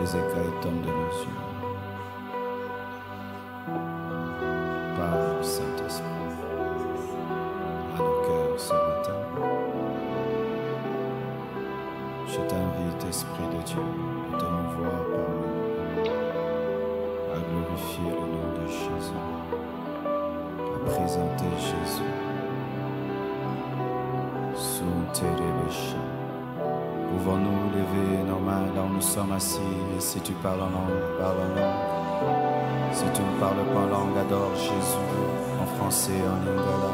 les écailles tombent de nos yeux. Parle, Saint-Esprit, à nos cœurs ce matin. Je t'invite, Esprit de Dieu, à te mouvoir parmi nous, à glorifier le nom de Jésus, à présenter Jésus. Pouvons-nous lever nos mains là où nous sommes assis? Et si tu parles en langue, parle en langue. Si tu ne parles pas en langue, adore Jésus en français, en lingala.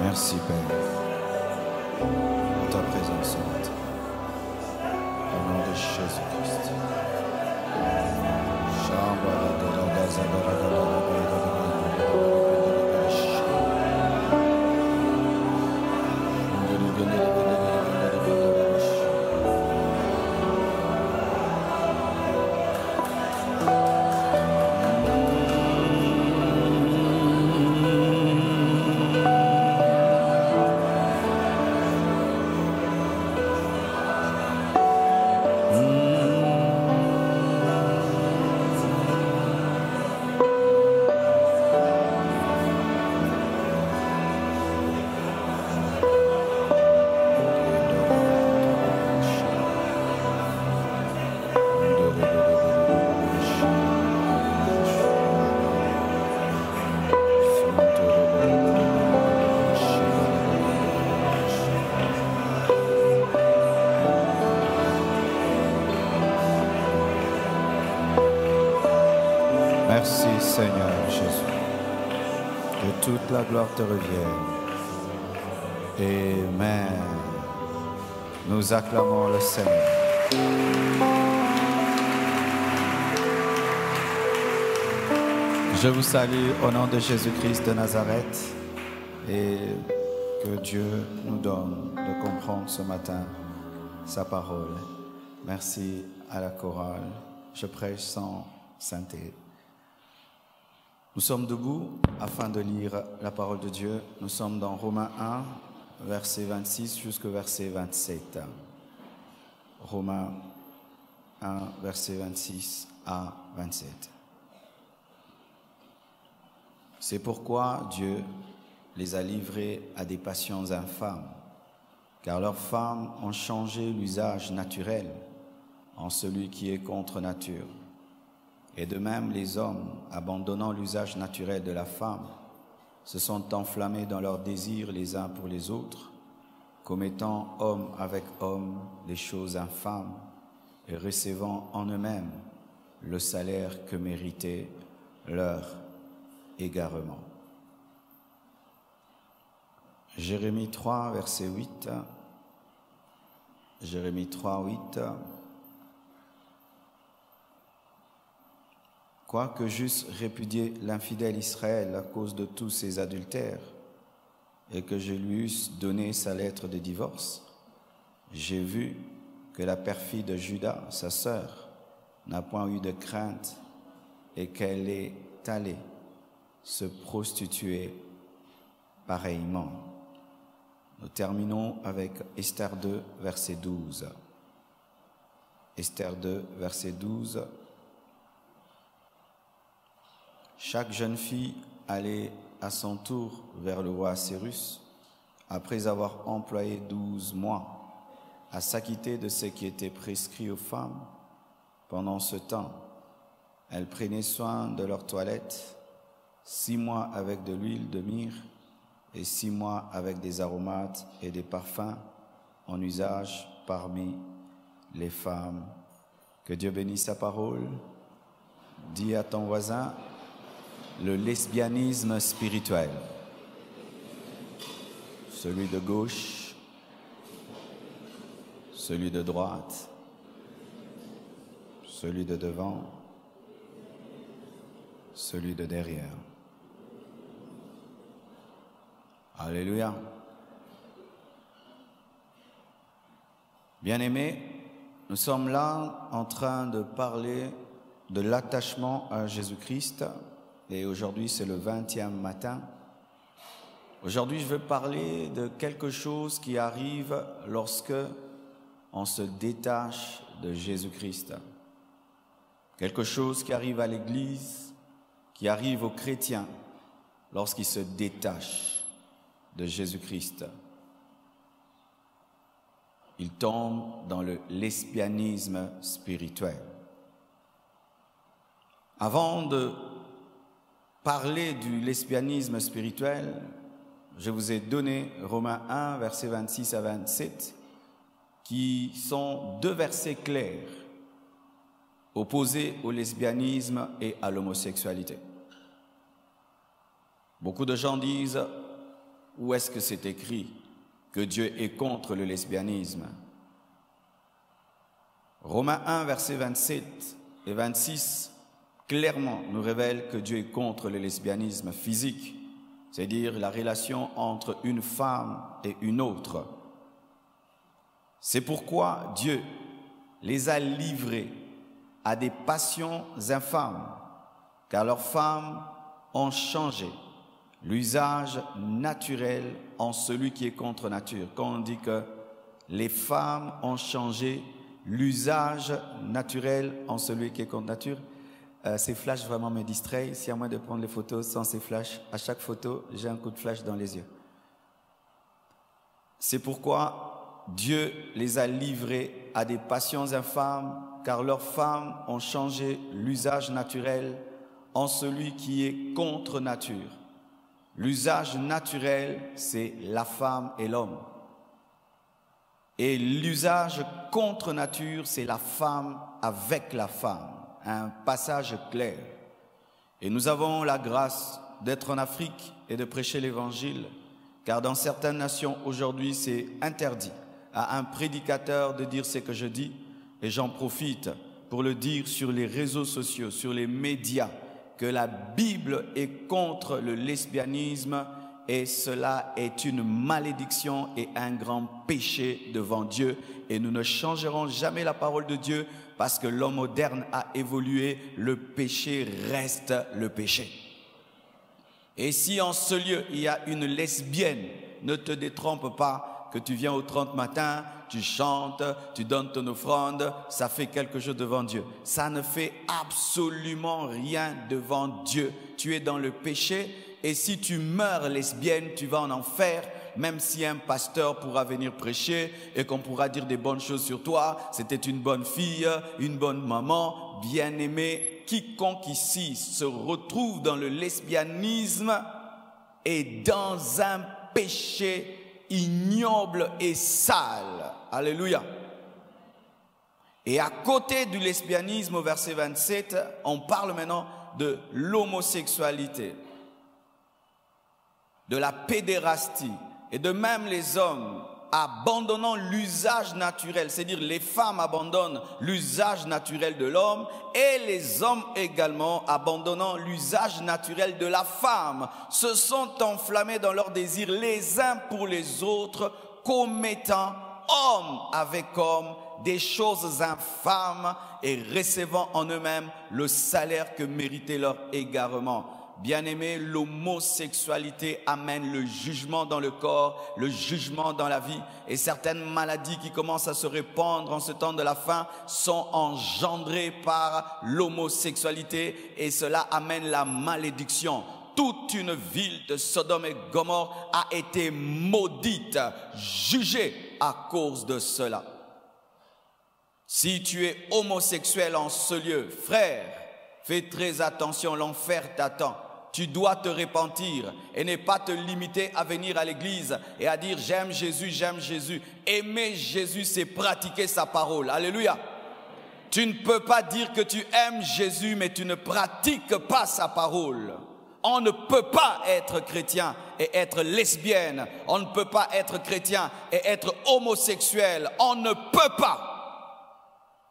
Merci Père pour ta présence ce matin. Au nom de Jésus-Christ. Merci Seigneur Jésus, que toute la gloire te revienne. Amen. Nous acclamons le Seigneur. Je vous salue au nom de Jésus-Christ de Nazareth et que Dieu nous donne de comprendre ce matin sa parole. Merci à la chorale. Je prêche sans synthé. Nous sommes debout afin de lire la parole de Dieu. Nous sommes dans Romains 1, verset 26 jusqu'au verset 27. Romains 1, verset 26 à 27. C'est pourquoi Dieu les a livrés à des passions infâmes, car leurs femmes ont changé l'usage naturel en celui qui est contre nature. Et de même, les hommes, abandonnant l'usage naturel de la femme, se sont enflammés dans leurs désirs les uns pour les autres, commettant homme avec homme des choses infâmes et recevant en eux-mêmes le salaire que méritait leur égarement. Jérémie 3, verset 8. Jérémie 3, 8. Quoique j'eusse répudié l'infidèle Israël à cause de tous ses adultères, et que je lui eusse donné sa lettre de divorce, j'ai vu que la perfide Juda, sa sœur, n'a point eu de crainte et qu'elle est allée se prostituer pareillement. Nous terminons avec Esther 2, verset 12. Esther 2, verset 12. Chaque jeune fille allait à son tour vers le roi Cyrus, après avoir employé 12 mois à s'acquitter de ce qui était prescrit aux femmes. Pendant ce temps, elles prenaient soin de leur toilette, 6 mois avec de l'huile de myrrhe et 6 mois avec des aromates et des parfums en usage parmi les femmes. Que Dieu bénisse sa parole. Dis à ton voisin, le lesbianisme spirituel, celui de gauche, celui de droite, celui de devant, celui de derrière. Alléluia. Bien-aimés, nous sommes là en train de parler de l'attachement à Jésus-Christ et aujourd'hui c'est le 20e matin. Aujourd'hui je veux parler de quelque chose qui arrive lorsque on se détache de Jésus-Christ. Quelque chose qui arrive à l'Église, qui arrive aux chrétiens lorsqu'ils se détachent de Jésus-Christ. Ils tombent dans le lesbianisme spirituel. Avant de parler du lesbianisme spirituel, je vous ai donné Romains 1, versets 26 à 27, qui sont 2 versets clairs, opposés au lesbianisme et à l'homosexualité. Beaucoup de gens disent, où est-ce que c'est écrit que Dieu est contre le lesbianisme? Romains 1, versets 27 et 26, clairement nous révèle que Dieu est contre le lesbianisme physique, c'est-à-dire la relation entre une femme et une autre. C'est pourquoi Dieu les a livrés à des passions infâmes, car leurs femmes ont changé l'usage naturel en celui qui est contre nature. Quand on dit que les femmes ont changé l'usage naturel en celui qui est contre nature, ces flashs vraiment me distraient. Si à moi de prendre les photos sans ces flashs, à chaque photo, j'ai un coup de flash dans les yeux. C'est pourquoi Dieu les a livrés à des passions infâmes, car leurs femmes ont changé l'usage naturel en celui qui est contre nature. L'usage naturel, c'est la femme et l'homme. Et l'usage contre nature, c'est la femme avec la femme. Un passage clair. Et nous avons la grâce d'être en Afrique et de prêcher l'évangile, car dans certaines nations aujourd'hui, c'est interdit à un prédicateur de dire ce que je dis, et j'en profite pour le dire sur les réseaux sociaux, sur les médias, que la Bible est contre le lesbianisme et cela est une malédiction et un grand péché devant Dieu. Et nous ne changerons jamais la parole de Dieu parce que l'homme moderne a évolué, le péché reste le péché. Et si en ce lieu il y a une lesbienne, ne te détrompe pas que tu viens au 30 matin, tu chantes, tu donnes ton offrande, ça fait quelque chose devant Dieu. Ça ne fait absolument rien devant Dieu. Tu es dans le péché et si tu meurs lesbienne, tu vas en enfer, même si un pasteur pourra venir prêcher et qu'on pourra dire des bonnes choses sur toi. C'était une bonne fille, une bonne maman, bien-aimée. Quiconque ici se retrouve dans le lesbianisme est dans un péché ignoble et sale. Alléluia. Et à côté du lesbianisme, au verset 27, on parle maintenant de l'homosexualité, de la pédérastie, et de même les hommes abandonnant l'usage naturel, c'est-à-dire les femmes abandonnent l'usage naturel de l'homme et les hommes également abandonnant l'usage naturel de la femme, se sont enflammés dans leurs désirs les uns pour les autres, commettant homme avec homme des choses infâmes et recevant en eux-mêmes le salaire que méritait leur égarement. Bien-aimés, l'homosexualité amène le jugement dans le corps, le jugement dans la vie. Et certaines maladies qui commencent à se répandre en ce temps de la fin sont engendrées par l'homosexualité et cela amène la malédiction. Toute une ville de Sodome et Gomorrhe a été maudite, jugée à cause de cela. Si tu es homosexuel en ce lieu, frère, fais très attention, l'enfer t'attend. Tu dois te repentir et ne pas te limiter à venir à l'église et à dire j'aime Jésus, j'aime Jésus. Aimer Jésus, c'est pratiquer sa parole. Alléluia. Tu ne peux pas dire que tu aimes Jésus, mais tu ne pratiques pas sa parole. On ne peut pas être chrétien et être lesbienne. On ne peut pas être chrétien et être homosexuel. On ne peut pas.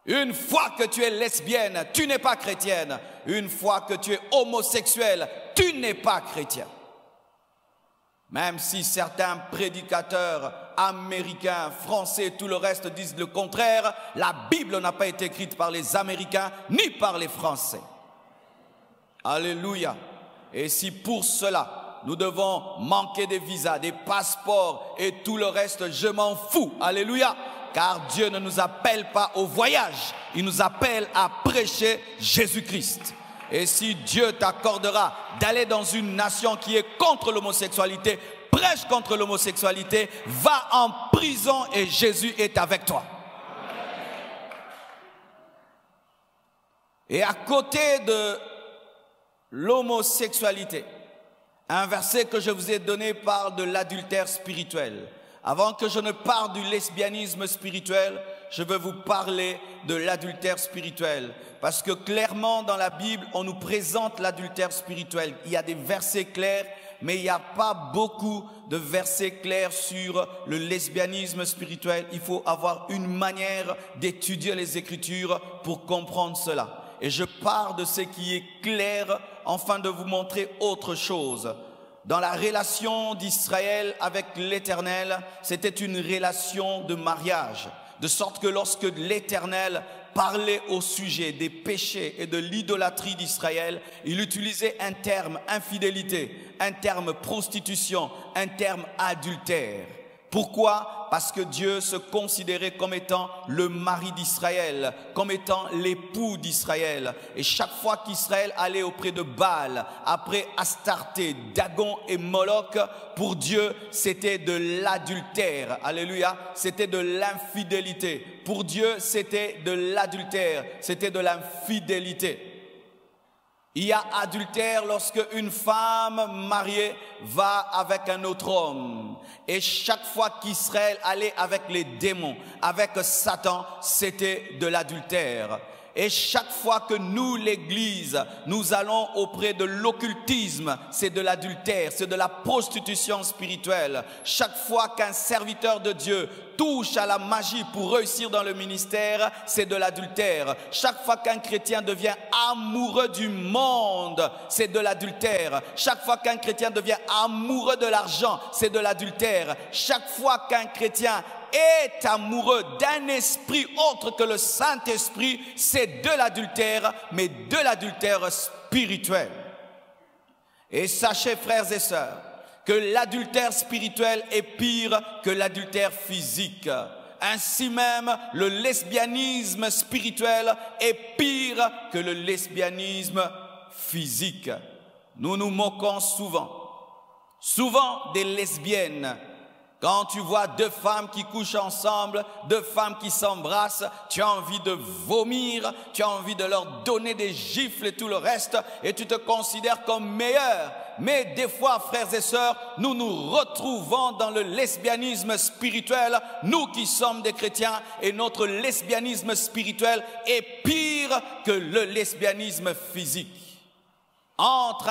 Une fois que tu es lesbienne, tu n'es pas chrétienne. Une fois que tu es homosexuel, tu n'es pas chrétien. Même si certains prédicateurs américains, français, tout le reste disent le contraire, la Bible n'a pas été écrite par les Américains ni par les Français. Alléluia. Et si pour cela, nous devons manquer des visas, des passeports et tout le reste, je m'en fous. Alléluia. Car Dieu ne nous appelle pas au voyage, il nous appelle à prêcher Jésus-Christ. Et si Dieu t'accordera d'aller dans une nation qui est contre l'homosexualité, prêche contre l'homosexualité, va en prison et Jésus est avec toi. Et à côté de l'homosexualité, un verset que je vous ai donné parle de l'adultère spirituel. Avant que je ne parle du lesbianisme spirituel, je veux vous parler de l'adultère spirituel. Parce que clairement dans la Bible, on nous présente l'adultère spirituel. Il y a des versets clairs, mais il n'y a pas beaucoup de versets clairs sur le lesbianisme spirituel. Il faut avoir une manière d'étudier les Écritures pour comprendre cela. Et je pars de ce qui est clair afin de vous montrer autre chose. Dans la relation d'Israël avec l'Éternel, c'était une relation de mariage. De sorte que lorsque l'Éternel parlait au sujet des péchés et de l'idolâtrie d'Israël, il utilisait un terme infidélité, un terme prostitution, un terme adultère. Pourquoi? Parce que Dieu se considérait comme étant le mari d'Israël, comme étant l'époux d'Israël. Et chaque fois qu'Israël allait auprès de Baal, après Astarté, Dagon et Moloch, pour Dieu, c'était de l'adultère. Alléluia, c'était de l'infidélité. Pour Dieu, c'était de l'adultère, c'était de l'infidélité. Il y a adultère lorsque une femme mariée va avec un autre homme. Et chaque fois qu'Israël allait avec les démons, avec Satan, c'était de l'adultère. Et chaque fois que nous, l'Église, nous allons auprès de l'occultisme, c'est de l'adultère, c'est de la prostitution spirituelle. Chaque fois qu'un serviteur de Dieu touche à la magie pour réussir dans le ministère, c'est de l'adultère. Chaque fois qu'un chrétien devient amoureux du monde, c'est de l'adultère. Chaque fois qu'un chrétien devient amoureux de l'argent, c'est de l'adultère. Chaque fois qu'un chrétien est amoureux d'un esprit autre que le Saint-Esprit, c'est de l'adultère, mais de l'adultère spirituel. Et sachez, frères et sœurs, que l'adultère spirituel est pire que l'adultère physique. Ainsi même, le lesbianisme spirituel est pire que le lesbianisme physique. Nous nous moquons souvent des lesbiennes. Quand tu vois deux femmes qui couchent ensemble, deux femmes qui s'embrassent, tu as envie de vomir, tu as envie de leur donner des gifles et tout le reste, et tu te considères comme meilleur. Mais des fois, frères et sœurs, nous nous retrouvons dans le lesbianisme spirituel, nous qui sommes des chrétiens, et notre lesbianisme spirituel est pire que le lesbianisme physique. Entre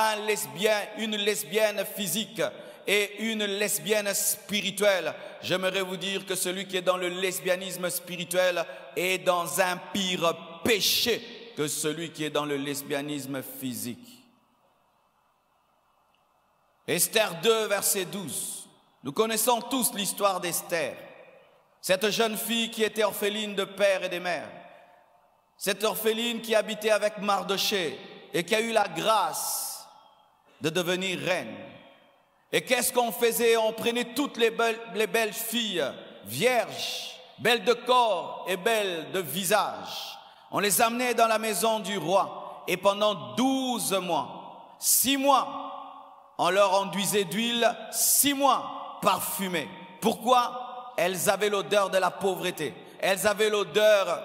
une lesbienne physique et une lesbienne spirituelle, j'aimerais vous dire que celui qui est dans le lesbianisme spirituel est dans un pire péché que celui qui est dans le lesbianisme physique. Esther 2, verset 12. Nous connaissons tous l'histoire d'Esther. Cette jeune fille qui était orpheline de père et de mère. Cette orpheline qui habitait avec Mardochée et qui a eu la grâce de devenir reine. Et qu'est-ce qu'on faisait? On prenait toutes les belles filles, vierges, belles de corps et belles de visage. On les amenait dans la maison du roi. Et pendant 12 mois, 6 mois, on leur enduisait d'huile, 6 mois parfumés. Pourquoi? Elles avaient l'odeur de la pauvreté. Elles avaient l'odeur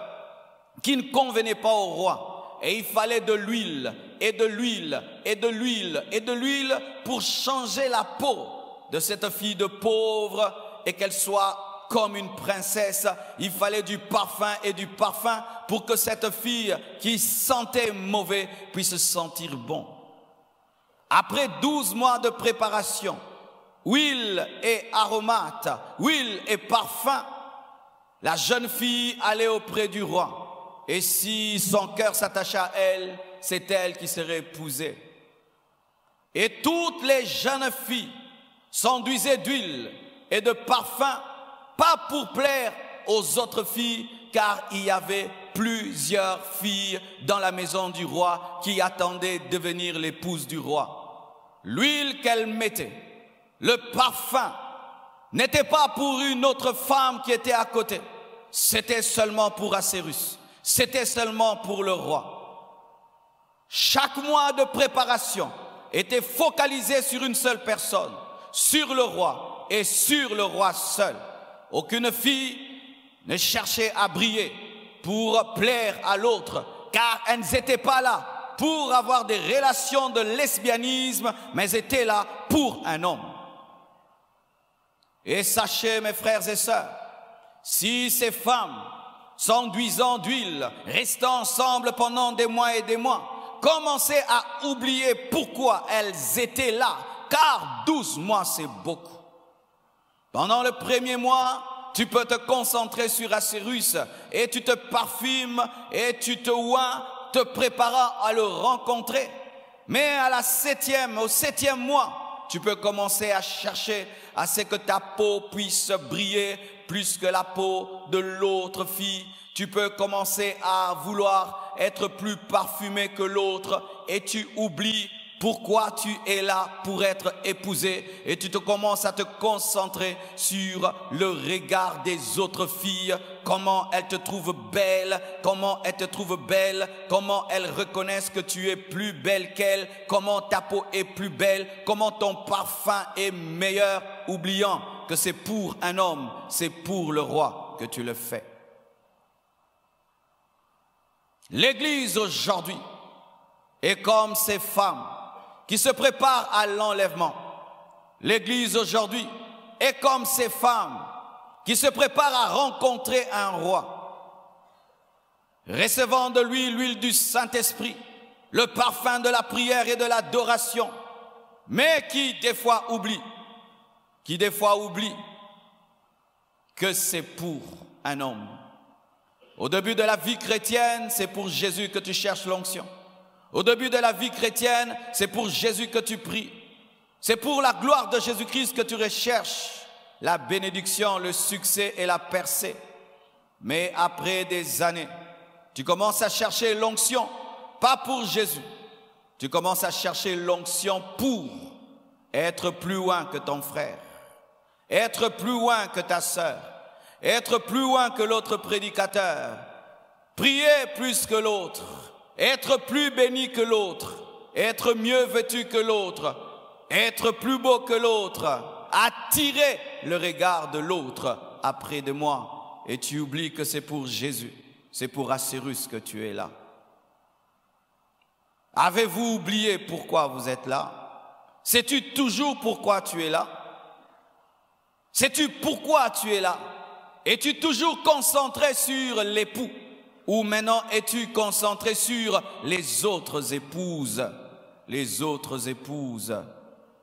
qui ne convenait pas au roi. Et il fallait de l'huile, et de l'huile, et de l'huile, et de l'huile pour changer la peau de cette fille de pauvre et qu'elle soit comme une princesse. Il fallait du parfum et du parfum pour que cette fille qui sentait mauvais puisse sentir bon. Après 12 mois de préparation, huile et aromates, huile et parfum, la jeune fille allait auprès du roi. Et si son cœur s'attachait à elle, c'est elle qui serait épousée. Et toutes les jeunes filles s'enduisaient d'huile et de parfum, pas pour plaire aux autres filles, car il y avait plusieurs filles dans la maison du roi qui attendaient de devenir l'épouse du roi. L'huile qu'elle mettait, le parfum, n'était pas pour une autre femme qui était à côté. C'était seulement pour Assyrus. C'était seulement pour le roi. Chaque mois de préparation était focalisé sur une seule personne, sur le roi et sur le roi seul. Aucune fille ne cherchait à briller pour plaire à l'autre, car elles n'étaient pas là pour avoir des relations de lesbianisme, mais étaient là pour un homme. Et sachez, mes frères et sœurs, si ces femmes s'enduisant d'huile, restant ensemble pendant des mois et des mois, commençaient à oublier pourquoi elles étaient là, car 12 mois c'est beaucoup. Pendant le premier mois, tu peux te concentrer sur Assyrus et tu te parfumes et tu te oins, te préparant à le rencontrer. Mais au 7e mois, tu peux commencer à chercher à ce que ta peau puisse briller plus que la peau de l'autre fille. Tu peux commencer à vouloir être plus parfumé que l'autre et tu oublies pourquoi tu es là pour être épousé et tu te commences à te concentrer sur le regard des autres filles, comment elles te trouvent belle, comment elles te trouvent belle, comment elles reconnaissent que tu es plus belle qu'elles, comment ta peau est plus belle, comment ton parfum est meilleur, oubliant que c'est pour un homme, c'est pour le roi que tu le fais. L'Église aujourd'hui est comme ces femmes qui se préparent à l'enlèvement. L'Église aujourd'hui est comme ces femmes qui se préparent à rencontrer un roi, recevant de lui l'huile du Saint-Esprit, le parfum de la prière et de l'adoration, mais qui des fois oublie que c'est pour un homme. Au début de la vie chrétienne, c'est pour Jésus que tu cherches l'onction. Au début de la vie chrétienne, c'est pour Jésus que tu pries. C'est pour la gloire de Jésus-Christ que tu recherches la bénédiction, le succès et la percée. Mais après des années, tu commences à chercher l'onction, pas pour Jésus. Tu commences à chercher l'onction pour être plus loin que ton frère, être plus loin que ta sœur, être plus loin que l'autre prédicateur, prier plus que l'autre, être plus béni que l'autre, être mieux vêtu que l'autre, être plus beau que l'autre, attirer le regard de l'autre après de moi. Et tu oublies que c'est pour Jésus, c'est pour Assyrus que tu es là. Avez-vous oublié pourquoi vous êtes là? Sais-tu toujours pourquoi tu es là? Sais-tu pourquoi tu es là? Es-tu toujours concentré sur l'époux? Ou maintenant es-tu concentré sur les autres épouses? Les autres épouses,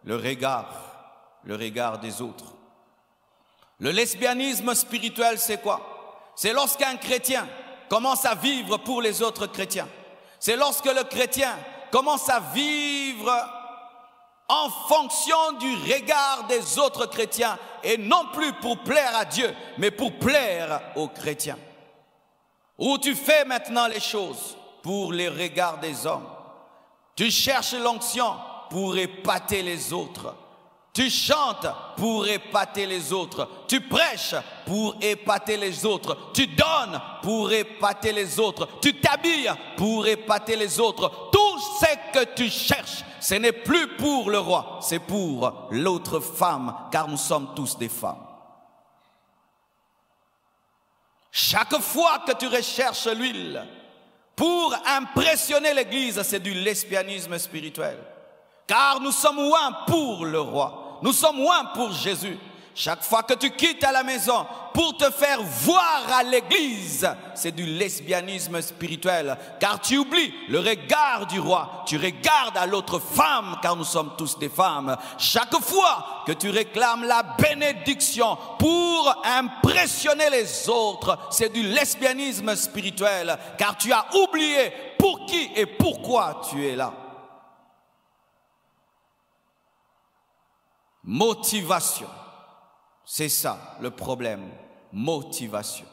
le regard des autres. Le lesbianisme spirituel, c'est quoi? C'est lorsqu'un chrétien commence à vivre pour les autres chrétiens. C'est lorsque le chrétien commence à vivre en fonction du regard des autres chrétiens et non plus pour plaire à Dieu, mais pour plaire aux chrétiens. Où tu fais maintenant les choses pour les regards des hommes. Tu cherches l'onction pour épater les autres. Tu chantes pour épater les autres. Tu prêches pour épater les autres. Tu donnes pour épater les autres. Tu t'habilles pour épater les autres. Tout ce que tu cherches, ce n'est plus pour le roi, c'est pour l'autre femme, car nous sommes tous des femmes. Chaque fois que tu recherches l'huile pour impressionner l'Église, c'est du lesbianisme spirituel. Car nous sommes loin pour le roi. Nous sommes loin pour Jésus. Chaque fois que tu quittes à la maison pour te faire voir à l'église, c'est du lesbianisme spirituel. Car tu oublies le regard du roi. Tu regardes à l'autre femme, car nous sommes tous des femmes. Chaque fois que tu réclames la bénédiction pour impressionner les autres, c'est du lesbianisme spirituel. Car tu as oublié pour qui et pourquoi tu es là. Motivation. C'est ça le problème. Motivation.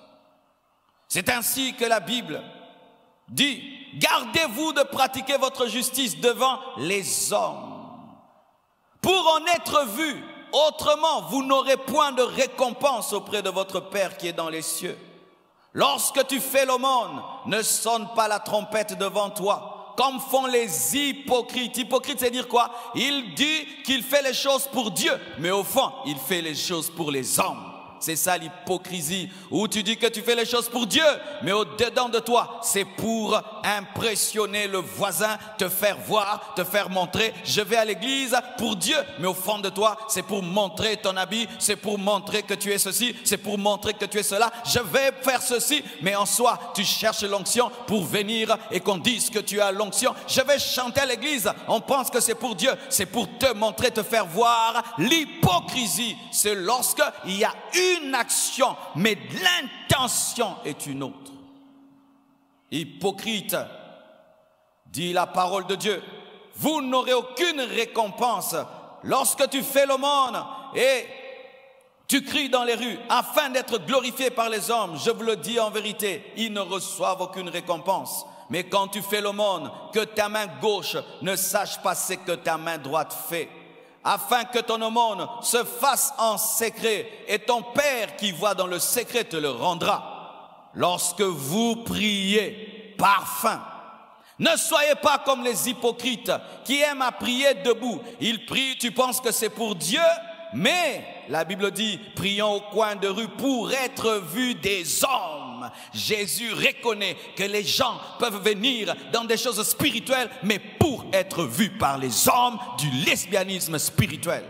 C'est ainsi que la Bible dit, gardez-vous de pratiquer votre justice devant les hommes, pour en être vus. Autrement, vous n'aurez point de récompense auprès de votre Père qui est dans les cieux. Lorsque tu fais l'aumône, ne sonne pas la trompette devant toi, comme font les hypocrites. Hypocrite, c'est dire quoi? Il dit qu'il fait les choses pour Dieu, mais au fond, il fait les choses pour les hommes. C'est ça l'hypocrisie, où tu dis que tu fais les choses pour Dieu, mais au-dedans de toi, c'est pour impressionner le voisin, te faire voir, te faire montrer. Je vais à l'église pour Dieu, mais au fond de toi, c'est pour montrer ton habit, c'est pour montrer que tu es ceci, c'est pour montrer que tu es cela. Je vais faire ceci, mais en soi, tu cherches l'onction pour venir et qu'on dise que tu as l'onction. Je vais chanter à l'église, on pense que c'est pour Dieu, c'est pour te montrer, te faire voir. L'hypocrisie, c'est lorsque il y a une action, mais l'intention est une autre. Hypocrite, dit la parole de Dieu, vous n'aurez aucune récompense lorsque tu fais l'aumône et tu cries dans les rues afin d'être glorifié par les hommes. Je vous le dis en vérité, ils ne reçoivent aucune récompense. Mais quand tu fais l'aumône, que ta main gauche ne sache pas ce que ta main droite fait, afin que ton aumône se fasse en secret, et ton Père qui voit dans le secret te le rendra. Lorsque vous priez par faim, ne soyez pas comme les hypocrites qui aiment à prier debout. Ils prient, tu penses que c'est pour Dieu, mais la Bible dit, prions au coin de rue pour être vus des hommes. Jésus reconnaît que les gens peuvent venir dans des choses spirituelles, mais pour être vus par les hommes, du lesbianisme spirituel.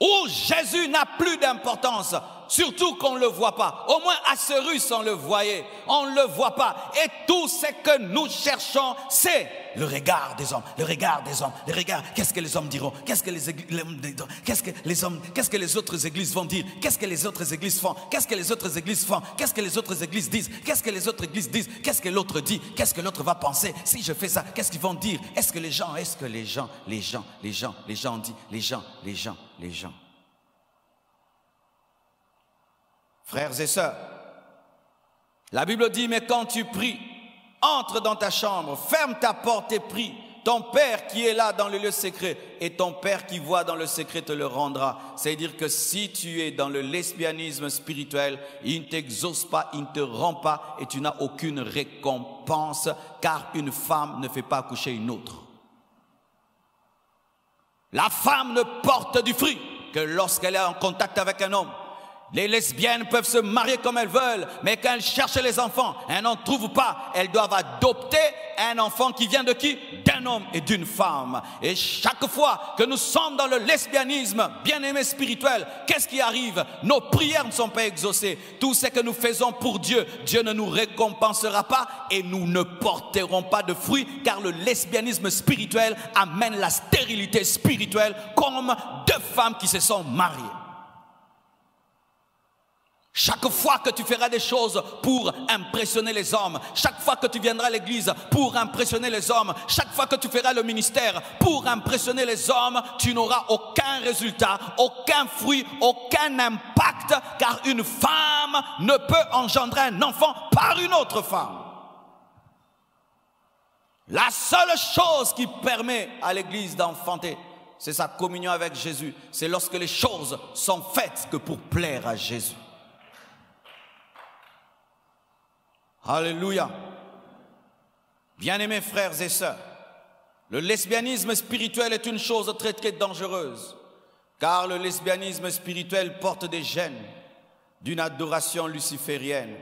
Où Jésus n'a plus d'importance, surtout qu'on ne le voit pas. Au moins à Cyrus on le voyait, on ne le voit pas. Et tout ce que nous cherchons, c'est le regard des hommes, le regard des hommes, le regard. Qu'est-ce que les hommes diront? Qu'est-ce que les autres églises vont dire? Qu'est-ce que les autres églises font? Qu'est-ce que les autres églises font? Qu'est-ce que les autres églises disent? Qu'est-ce que les autres églises disent? Qu'est-ce que l'autre dit? Qu'est-ce que l'autre va penser? Si je fais ça, qu'est-ce qu'ils vont dire? Est-ce que les gens disent? Frères et sœurs, la Bible dit, mais quand tu pries, entre dans ta chambre, ferme ta porte et prie. Ton Père qui est là dans le lieu secret, et ton Père qui voit dans le secret te le rendra. C'est-à-dire que si tu es dans le lesbianisme spirituel, il ne t'exauce pas, il ne te rend pas, et tu n'as aucune récompense, car une femme ne fait pas accoucher une autre. La femme ne porte du fruit que lorsqu'elle est en contact avec un homme. Les lesbiennes peuvent se marier comme elles veulent, mais quand elles cherchent les enfants, elles n'en trouvent pas. Elles doivent adopter un enfant qui vient de qui? D'un homme et d'une femme. Et chaque fois que nous sommes dans le lesbianisme, bien-aimé spirituel, qu'est-ce qui arrive? Nos prières ne sont pas exaucées. Tout ce que nous faisons pour Dieu, Dieu ne nous récompensera pas et nous ne porterons pas de fruits, car le lesbianisme spirituel amène la stérilité spirituelle, comme deux femmes qui se sont mariées. Chaque fois que tu feras des choses pour impressionner les hommes, chaque fois que tu viendras à l'église pour impressionner les hommes, chaque fois que tu feras le ministère pour impressionner les hommes, tu n'auras aucun résultat, aucun fruit, aucun impact, car une femme ne peut engendrer un enfant par une autre femme. La seule chose qui permet à l'Église d'enfanter, c'est sa communion avec Jésus. C'est lorsque les choses sont faites que pour plaire à Jésus. Alléluia. Bien-aimés frères et sœurs, le lesbianisme spirituel est une chose très très dangereuse, car le lesbianisme spirituel porte des gènes d'une adoration luciférienne.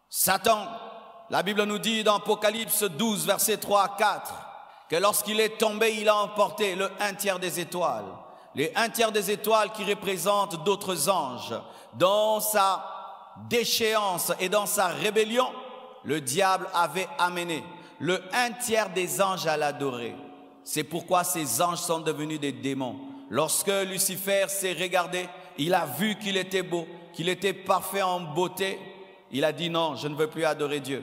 Satan, la Bible nous dit dans Apocalypse 12, versets 3 à 4, que lorsqu'il est tombé, il a emporté le 1/3 des étoiles. Les 1/3 des étoiles qui représentent d'autres anges. Dans sa déchéance et dans sa rébellion, le diable avait amené le 1/3 des anges à l'adorer. C'est pourquoi ces anges sont devenus des démons. Lorsque Lucifer s'est regardé, il a vu qu'il était beau, qu'il était parfait en beauté. Il a dit non, je ne veux plus adorer Dieu.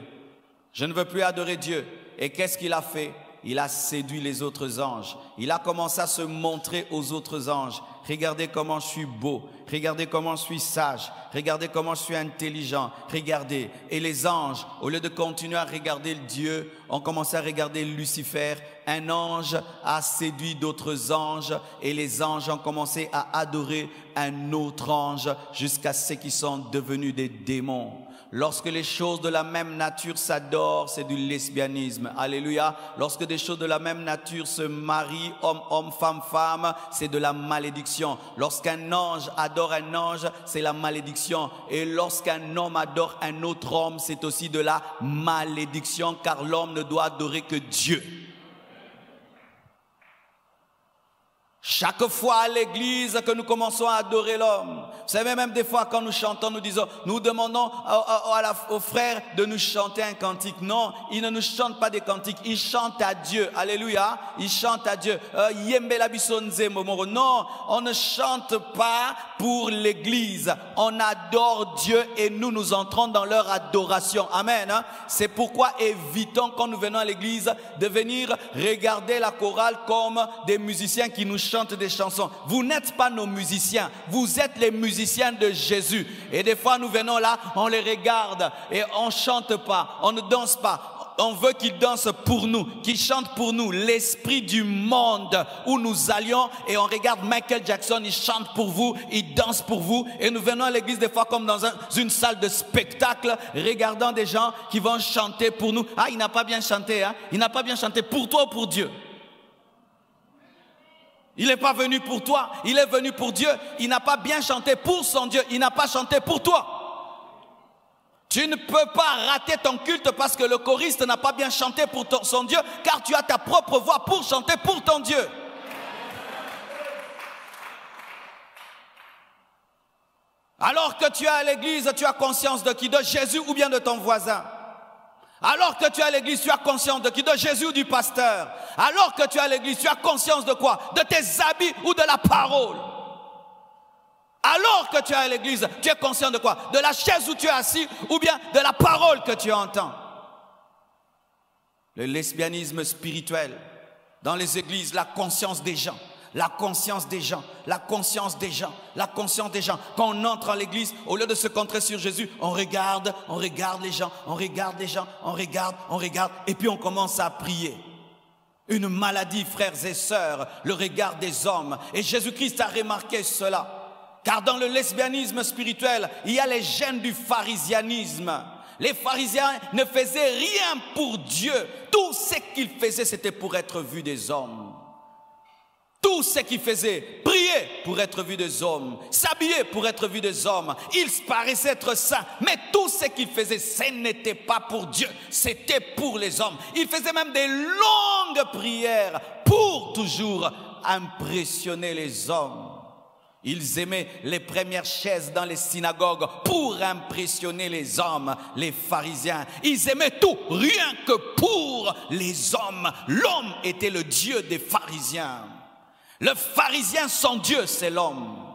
Je ne veux plus adorer Dieu. Et qu'est-ce qu'il a fait? Il a séduit les autres anges. Il a commencé à se montrer aux autres anges. Regardez comment je suis beau. Regardez comment je suis sage. Regardez comment je suis intelligent. Regardez. Et les anges, au lieu de continuer à regarder Dieu, ont commencé à regarder Lucifer. Un ange a séduit d'autres anges et les anges ont commencé à adorer un autre ange jusqu'à ce qu'ils sont devenus des démons. Lorsque les choses de la même nature s'adorent, c'est du lesbianisme. Alléluia. Lorsque des choses de la même nature se marient, homme, femme, c'est de la malédiction. Lorsqu'un ange adore un ange, c'est la malédiction. Et lorsqu'un homme adore un autre homme, c'est aussi de la malédiction, car l'homme ne doit adorer que Dieu. Chaque fois à l'église que nous commençons à adorer l'homme, vous savez, même des fois quand nous chantons, nous disons, nous demandons aux frères de nous chanter un cantique. Non, ils ne nous chantent pas des cantiques, ils chantent à Dieu. Alléluia, ils chantent à Dieu. Non, on ne chante pas pour l'église, on adore Dieu et nous entrons dans leur adoration. Amen. C'est pourquoi évitons quand nous venons à l'église de venir regarder la chorale comme des musiciens qui nous chantent des chansons. Vous n'êtes pas nos musiciens, vous êtes les musiciens de Jésus. Et des fois nous venons là, on les regarde et on ne chante pas, on ne danse pas. On veut qu'ils dansent pour nous, qu'ils chantent pour nous. L'esprit du monde où nous allions et on regarde Michael Jackson, il chante pour vous, il danse pour vous. Et nous venons à l'église des fois comme dans une salle de spectacle, regardant des gens qui vont chanter pour nous. Ah, il n'a pas bien chanté, hein? Il n'a pas bien chanté pour toi ou pour Dieu? Il n'est pas venu pour toi, il est venu pour Dieu. Il n'a pas bien chanté pour son Dieu, il n'a pas chanté pour toi. Tu ne peux pas rater ton culte parce que le choriste n'a pas bien chanté pour son Dieu, car tu as ta propre voix pour chanter pour ton Dieu. Alors que tu es à l'église, tu as conscience de qui? De Jésus ou bien de ton voisin? Alors que tu es à l'église, tu as conscience de qui? De Jésus ou du pasteur? Alors que tu es à l'église, tu as conscience de quoi? De tes habits ou de la parole? Alors que tu es à l'église, tu es conscient de quoi? De la chaise où tu es assis ou bien de la parole que tu entends? Le lesbianisme spirituel, dans les églises, la conscience des gens. La conscience des gens, la conscience des gens, la conscience des gens. Quand on entre en l'église, au lieu de se concentrer sur Jésus, on regarde les gens, on regarde les gens, on regarde, et puis on commence à prier. Une maladie, frères et sœurs, le regard des hommes. Et Jésus-Christ a remarqué cela. Car dans le lesbianisme spirituel, il y a les gènes du pharisianisme. Les pharisiens ne faisaient rien pour Dieu. Tout ce qu'ils faisaient, c'était pour être vus des hommes. Tout ce qu'ils faisaient, prier pour être vu des hommes, s'habiller pour être vu des hommes. Ils paraissaient être saints, mais tout ce qu'ils faisaient, ce n'était pas pour Dieu, c'était pour les hommes. Ils faisaient même des longues prières pour toujours impressionner les hommes. Ils aimaient les premières chaises dans les synagogues pour impressionner les hommes, les pharisiens. Ils aimaient tout, rien que pour les hommes. L'homme était le Dieu des pharisiens. Le pharisien, son Dieu, c'est l'homme.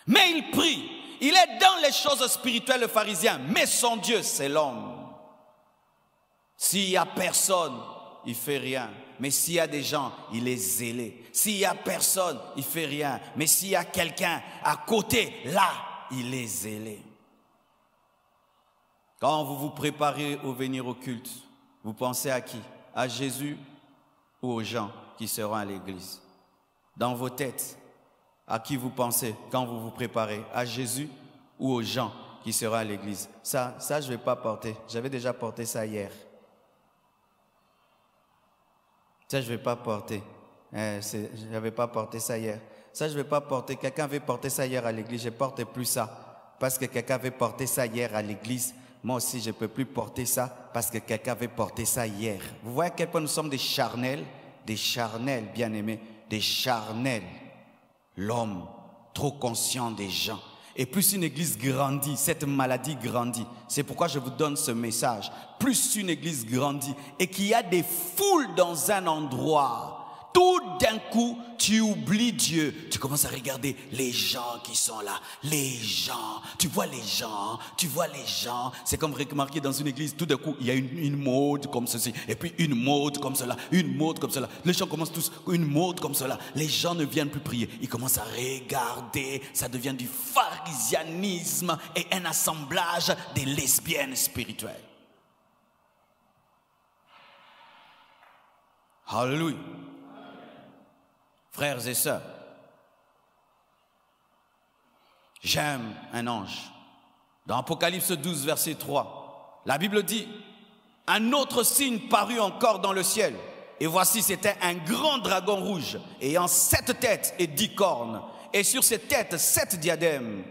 Mais il prie. Il est dans les choses spirituelles, le pharisien. Mais son Dieu, c'est l'homme. S'il n'y a personne, il ne fait rien. Mais s'il y a des gens, il est zélé. S'il n'y a personne, il ne fait rien. Mais s'il y a quelqu'un à côté, là, il est zélé. Quand vous vous préparez au venir au culte, Vous pensez à qui? À Jésus ou aux gens qui seront à l'église? Dans vos têtes, à qui vous pensez quand vous vous préparez? À Jésus ou aux gens qui seront à l'église? Ça, je ne vais pas porter. J'avais déjà porté ça hier. Ça, je ne vais pas porter. Je n'avais pas porté ça hier. Ça, je ne vais pas porter. Quelqu'un avait porté ça hier à l'église. Je ne porte plus ça. Parce que quelqu'un avait porté ça hier à l'église. Moi aussi, je ne peux plus porter ça parce que quelqu'un avait porté ça hier. Vous voyez à quel point nous sommes des charnels, bien-aimés, des charnels. L'homme, trop conscient des gens. Et plus une église grandit, cette maladie grandit. C'est pourquoi je vous donne ce message. Plus une église grandit et qu'il y a des foules dans un endroit, tout d'un coup, tu oublies Dieu. Tu commences à regarder les gens qui sont là. Les gens. Tu vois les gens. C'est comme remarquer dans une église, tout d'un coup, il y a une mode comme ceci. Et puis une mode comme cela. Une mode comme cela. Les gens commencent tous, une mode comme cela. Les gens ne viennent plus prier. Ils commencent à regarder. Ça devient du pharisianisme et un assemblage des lesbiennes spirituelles. Alléluia. Frères et sœurs, j'aime un ange. Dans Apocalypse 12, verset 3, la Bible dit, un autre signe parut encore dans le ciel. Et voici, c'était un grand dragon rouge, ayant 7 têtes et 10 cornes. Et sur ces têtes, 7 diadèmes.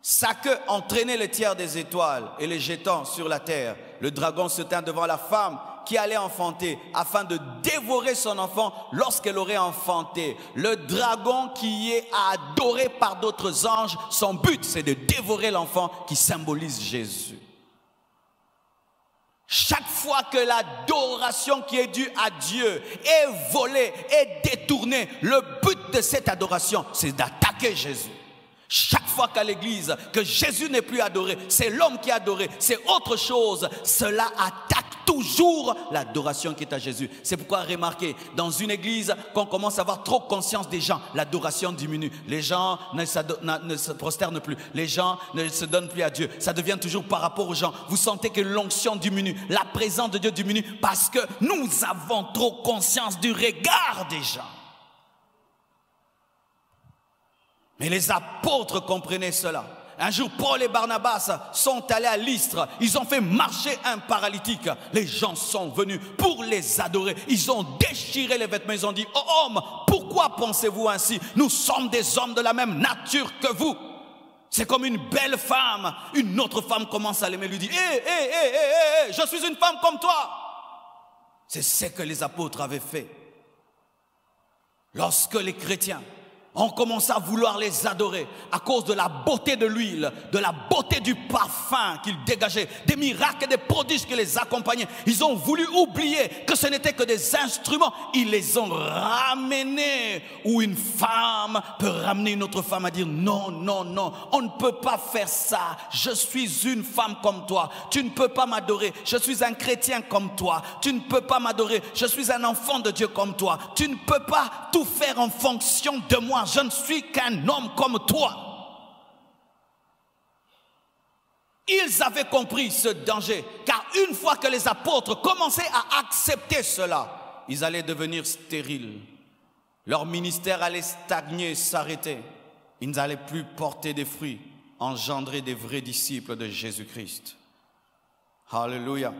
Sa queue entraînait les tiers des étoiles et les jetant sur la terre. Le dragon se tint devant la femme qui allait enfanter afin de dévorer son enfant lorsqu'elle aurait enfanté. Le dragon qui est adoré par d'autres anges, son but c'est de dévorer l'enfant qui symbolise Jésus. Chaque fois que l'adoration qui est due à Dieu est volée, est détournée, le but de cette adoration c'est d'attaquer Jésus. Chaque fois qu'à l'église, que Jésus n'est plus adoré, c'est l'homme qui est adoré, c'est autre chose, cela attaque toujours l'adoration qui est à Jésus. C'est pourquoi remarquez, dans une église, qu'on commence à avoir trop conscience des gens, l'adoration diminue. Les gens ne se prosternent plus, les gens ne se donnent plus à Dieu. Ça devient toujours par rapport aux gens. Vous sentez que l'onction diminue, la présence de Dieu diminue parce que nous avons trop conscience du regard des gens. Mais les apôtres comprenaient cela. Un jour, Paul et Barnabas sont allés à Lystre. Ils ont fait marcher un paralytique. Les gens sont venus pour les adorer. Ils ont déchiré les vêtements. Ils ont dit, « Oh homme, pourquoi pensez-vous ainsi? Nous sommes des hommes de la même nature que vous. » C'est comme une belle femme. Une autre femme commence à l'aimer, lui dit, « je suis une femme comme toi. » C'est ce que les apôtres avaient fait. Lorsque les chrétiens on commence à vouloir les adorer à cause de la beauté de l'huile, de la beauté du parfum qu'ils dégageaient, des miracles et des prodiges qui les accompagnaient. Ils ont voulu oublier que ce n'était que des instruments. Ils les ont ramenés. Où une femme peut ramener une autre femme à dire non, non, non, on ne peut pas faire ça. Je suis une femme comme toi. Tu ne peux pas m'adorer. Je suis un chrétien comme toi. Tu ne peux pas m'adorer. Je suis un enfant de Dieu comme toi. Tu ne peux pas tout faire en fonction de moi. Je ne suis qu'un homme comme toi. Ils avaient compris ce danger, car une fois que les apôtres commençaient à accepter cela, ils allaient devenir stériles. Leur ministère allait stagner, s'arrêter. Ils n'allaient plus porter des fruits, engendrer des vrais disciples de Jésus-Christ. Alléluia.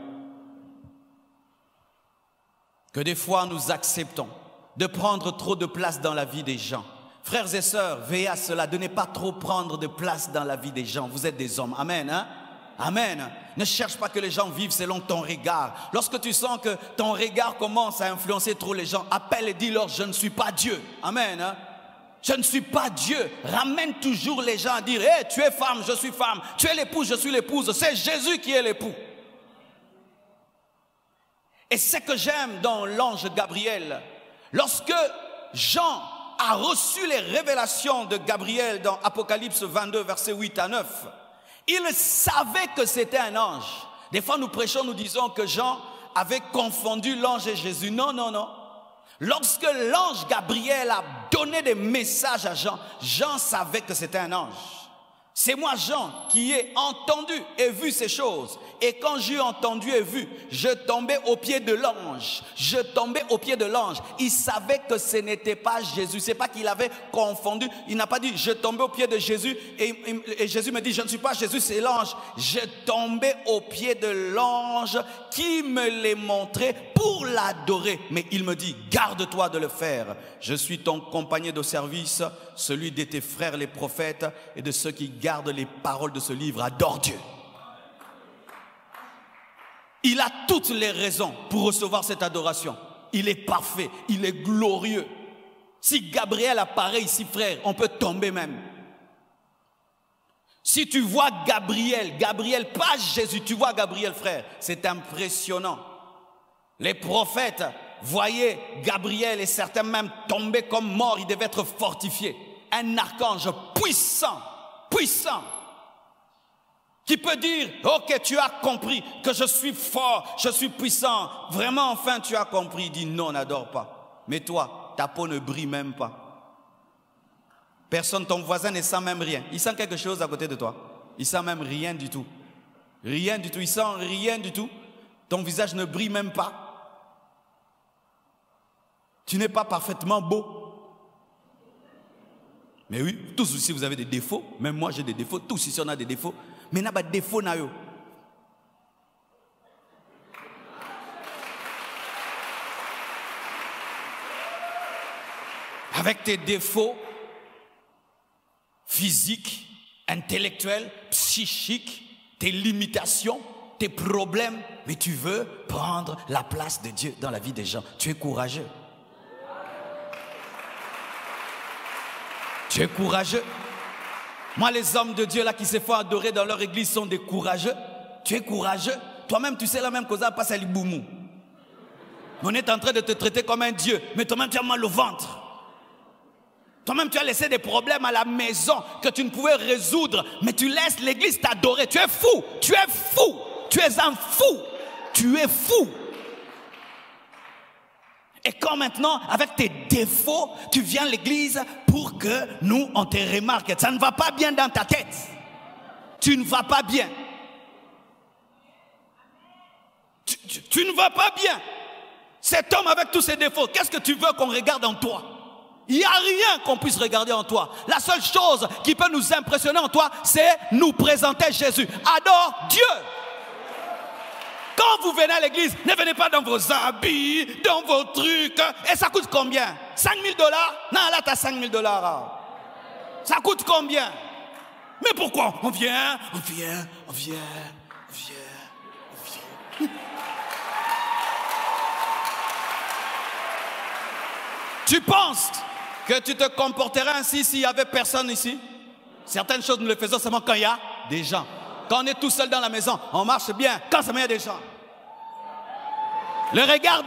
Que des fois nous acceptons de prendre trop de place dans la vie des gens. Frères et sœurs, veillez à cela, de ne pas trop prendre de place dans la vie des gens. Vous êtes des hommes, amen, hein? Amen. Ne cherche pas que les gens vivent selon ton regard. Lorsque tu sens que ton regard commence à influencer trop les gens, appelle et dis-leur, je ne suis pas Dieu, amen, hein? Je ne suis pas Dieu. Ramène toujours les gens à dire, hey, tu es femme, je suis femme, tu es l'épouse, je suis l'épouse, c'est Jésus qui est l'époux. Et ce que j'aime dans l'ange Gabriel, lorsque Jean a reçu les révélations de Gabriel dans Apocalypse 22, versets 8 à 9. Il savait que c'était un ange. Des fois nous prêchons, nous disons que Jean avait confondu l'ange et Jésus. Non, non, non. Lorsque l'ange Gabriel a donné des messages à Jean, Jean savait que c'était un ange. C'est moi, Jean, qui ai entendu et vu ces choses. Et quand j'ai entendu et vu, je tombais aux pieds de l'ange. Je tombais aux pieds de l'ange. Il savait que ce n'était pas Jésus. C'est pas qu'il avait confondu. Il n'a pas dit, je tombais aux pieds de Jésus. Et Jésus me dit, je ne suis pas Jésus, c'est l'ange. Je tombais aux pieds de l'ange qui me les montrait pour l'adorer. Mais il me dit, garde-toi de le faire. Je suis ton compagnon de service, celui de tes frères les prophètes et de ceux qui gardent les paroles de ce livre. Adore Dieu. Il a toutes les raisons pour recevoir cette adoration. Il est parfait, il est glorieux. Si Gabriel apparaît ici, frère, on peut tomber même. Si tu vois Gabriel, pas Jésus, tu vois Gabriel, frère, c'est impressionnant. Les prophètes voyaient Gabriel et certains même tomber comme morts, ils devaient être fortifiés. Un archange puissant, puissant, qui peut dire, ok, tu as compris que je suis fort, je suis puissant. Vraiment, enfin, tu as compris. Il dit, non, n'adore pas. Mais toi, ta peau ne brille même pas. Personne, ton voisin ne sent même rien. Il sent quelque chose à côté de toi. Il sent même rien du tout. Rien du tout. Il sent rien du tout. Ton visage ne brille même pas. Tu n'es pas parfaitement beau. Mais oui, tous ici vous avez des défauts. Même moi j'ai des défauts. Tous ici on a des défauts. Mais n'a pas de défaut na yo. Avec tes défauts physiques, intellectuels, psychiques, tes limitations, tes problèmes, mais tu veux prendre la place de Dieu dans la vie des gens. Tu es courageux. Tu es courageux. Moi, les hommes de Dieu là qui se font adorer dans leur église sont des courageux. Tu es courageux. Toi-même, tu sais la même cause, passe à l'Iboumou. On est en train de te traiter comme un Dieu, mais toi-même, tu as mal au ventre. Toi-même, tu as laissé des problèmes à la maison que tu ne pouvais résoudre, mais tu laisses l'église t'adorer. Tu es fou. Tu es fou. Tu es un fou. Tu es fou. Et quand maintenant, avec tes défauts, tu viens à l'église pour que nous, on te remarque. Ça ne va pas bien dans ta tête. Tu ne vas pas bien. Tu ne vas pas bien. Cet homme avec tous ses défauts, qu'est-ce que tu veux qu'on regarde en toi? Il n'y a rien qu'on puisse regarder en toi. La seule chose qui peut nous impressionner en toi, c'est nous présenter Jésus. Adore Dieu. Quand vous venez à l'église, ne venez pas dans vos habits, dans vos trucs. Et ça coûte combien? 5 000 $? Non, là, tu as 5 000 $. Ça coûte combien? Mais pourquoi? On vient. Tu penses que tu te comporterais ainsi s'il n'y avait personne ici? Certaines choses, nous les faisons seulement quand il y a des gens. Quand on est tout seul dans la maison, on marche bien. Quand ça met des gens. Le regard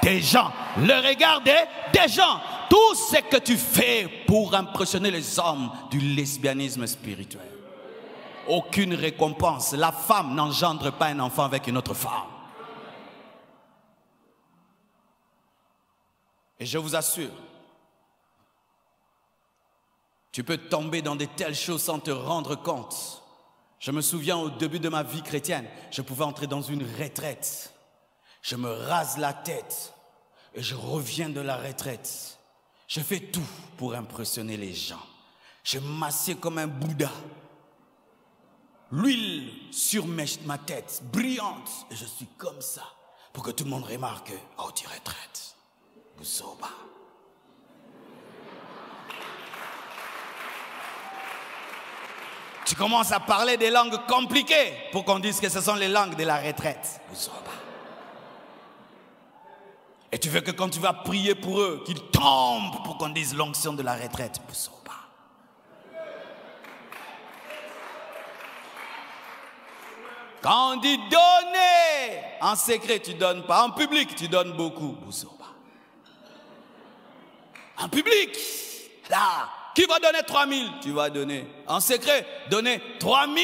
des gens. Le regard des gens. Tout ce que tu fais pour impressionner les hommes du lesbianisme spirituel. Aucune récompense. La femme n'engendre pas un enfant avec une autre femme. Et je vous assure, tu peux tomber dans de telles choses sans te rendre compte. Je me souviens au début de ma vie chrétienne, je pouvais entrer dans une retraite. Je me rase la tête et je reviens de la retraite. Je fais tout pour impressionner les gens. Je m'assieds comme un Bouddha. L'huile sur ma tête, brillante. Et je suis comme ça pour que tout le monde remarque. Oh, tu retraite. Boussoba. Tu commences à parler des langues compliquées pour qu'on dise que ce sont les langues de la retraite. Et tu veux que quand tu vas prier pour eux, qu'ils tombent pour qu'on dise l'onction de la retraite. Quand on dit donner, en secret tu donnes pas, en public tu donnes beaucoup. En public, là. Qui va donner 3 000? Tu vas donner. En secret, donner 3 000.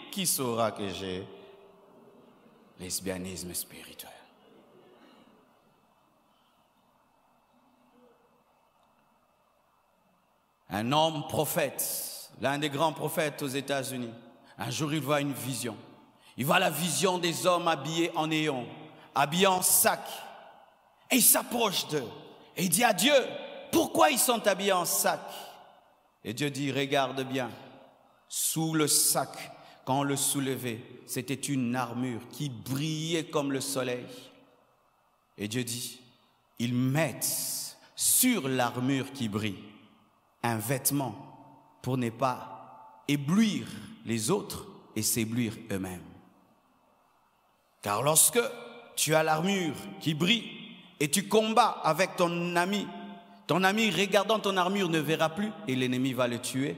Qui saura que j'ai lesbianisme spirituel? Un homme prophète l'un des grands prophètes aux États-Unis, un jour il voit une vision. Il voit la vision des hommes habillés en néon, habillés en sac. Et il s'approche d'eux. Et il dit à Dieu, pourquoi ils sont habillés en sac? Et Dieu dit, regarde bien, sous le sac, quand on le soulevait, c'était une armure qui brillait comme le soleil. Et Dieu dit, ils mettent sur l'armure qui brille un vêtement pour ne pas éblouir les autres et s'éblouir eux-mêmes. Car lorsque tu as l'armure qui brille et tu combats avec ton ami regardant ton armure ne verra plus et l'ennemi va le tuer.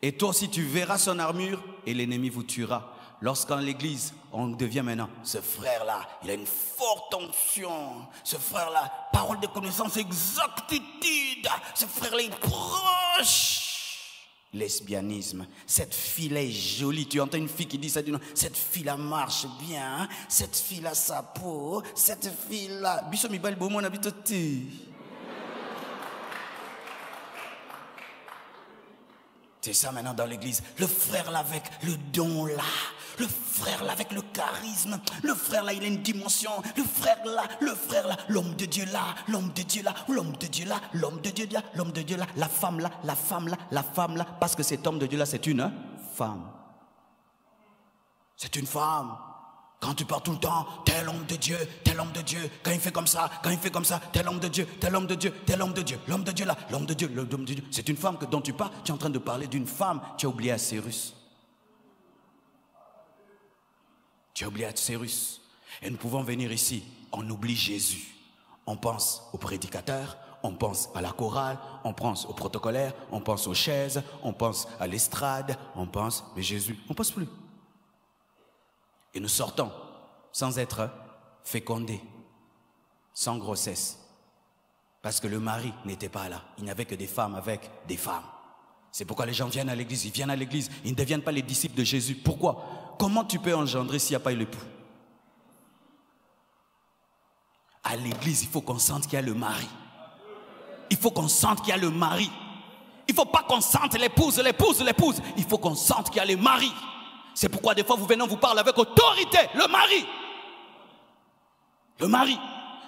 Et toi aussi tu verras son armure et l'ennemi vous tuera. Lorsqu'en l'église, on devient maintenant, ce frère-là, il a une forte onction. Ce frère-là, parole de connaissance, exactitude. Ce frère-là, il est proche. Lesbianisme. Cette fille-là est jolie. Tu entends une fille qui dit ça, cette fille-là marche bien. Hein? Cette fille-là, sa peau. Cette fille-là. Bicho mi bal bon habite. C'est ça maintenant dans l'église. Le frère là avec le don là. Le frère là avec le charisme. Le frère là il a une dimension. Le frère là, l'homme de Dieu là, l'homme de Dieu là, l'homme de Dieu là, l'homme de Dieu là, l'homme de Dieu là, la femme là, la femme là, la femme là. Parce que cet homme de Dieu là c'est une femme. C'est une femme. Quand tu parles tout le temps, tel homme de Dieu, tel homme de Dieu, quand il fait comme ça, tel homme de Dieu, tel homme de Dieu, tel homme de Dieu, l'homme de Dieu là, l'homme de Dieu, l'homme de Dieu. C'est une femme dont tu parles, tu es en train de parler d'une femme, tu as oublié Cyrus. Tu as oublié Cyrus. Et nous pouvons venir ici, on oublie Jésus. On pense au prédicateur, on pense à la chorale, on pense au protocolaire, on pense aux chaises, on pense à l'estrade, on pense, mais Jésus, on ne pense plus. Et nous sortons sans être fécondés, sans grossesse. Parce que le mari n'était pas là. Il n'y avait que des femmes avec des femmes. C'est pourquoi les gens viennent à l'église. Ils viennent à l'église. Ils ne deviennent pas les disciples de Jésus. Pourquoi? Comment tu peux engendrer s'il n'y a pas eu l'époux? À l'église, il faut qu'on sente qu'il y a le mari. Il faut qu'on sente qu'il y a le mari. Il ne faut pas qu'on sente l'épouse. Il faut qu'on sente qu'il y a le mari. C'est pourquoi des fois vous venez, on vous parle avec autorité. Le mari. Le mari.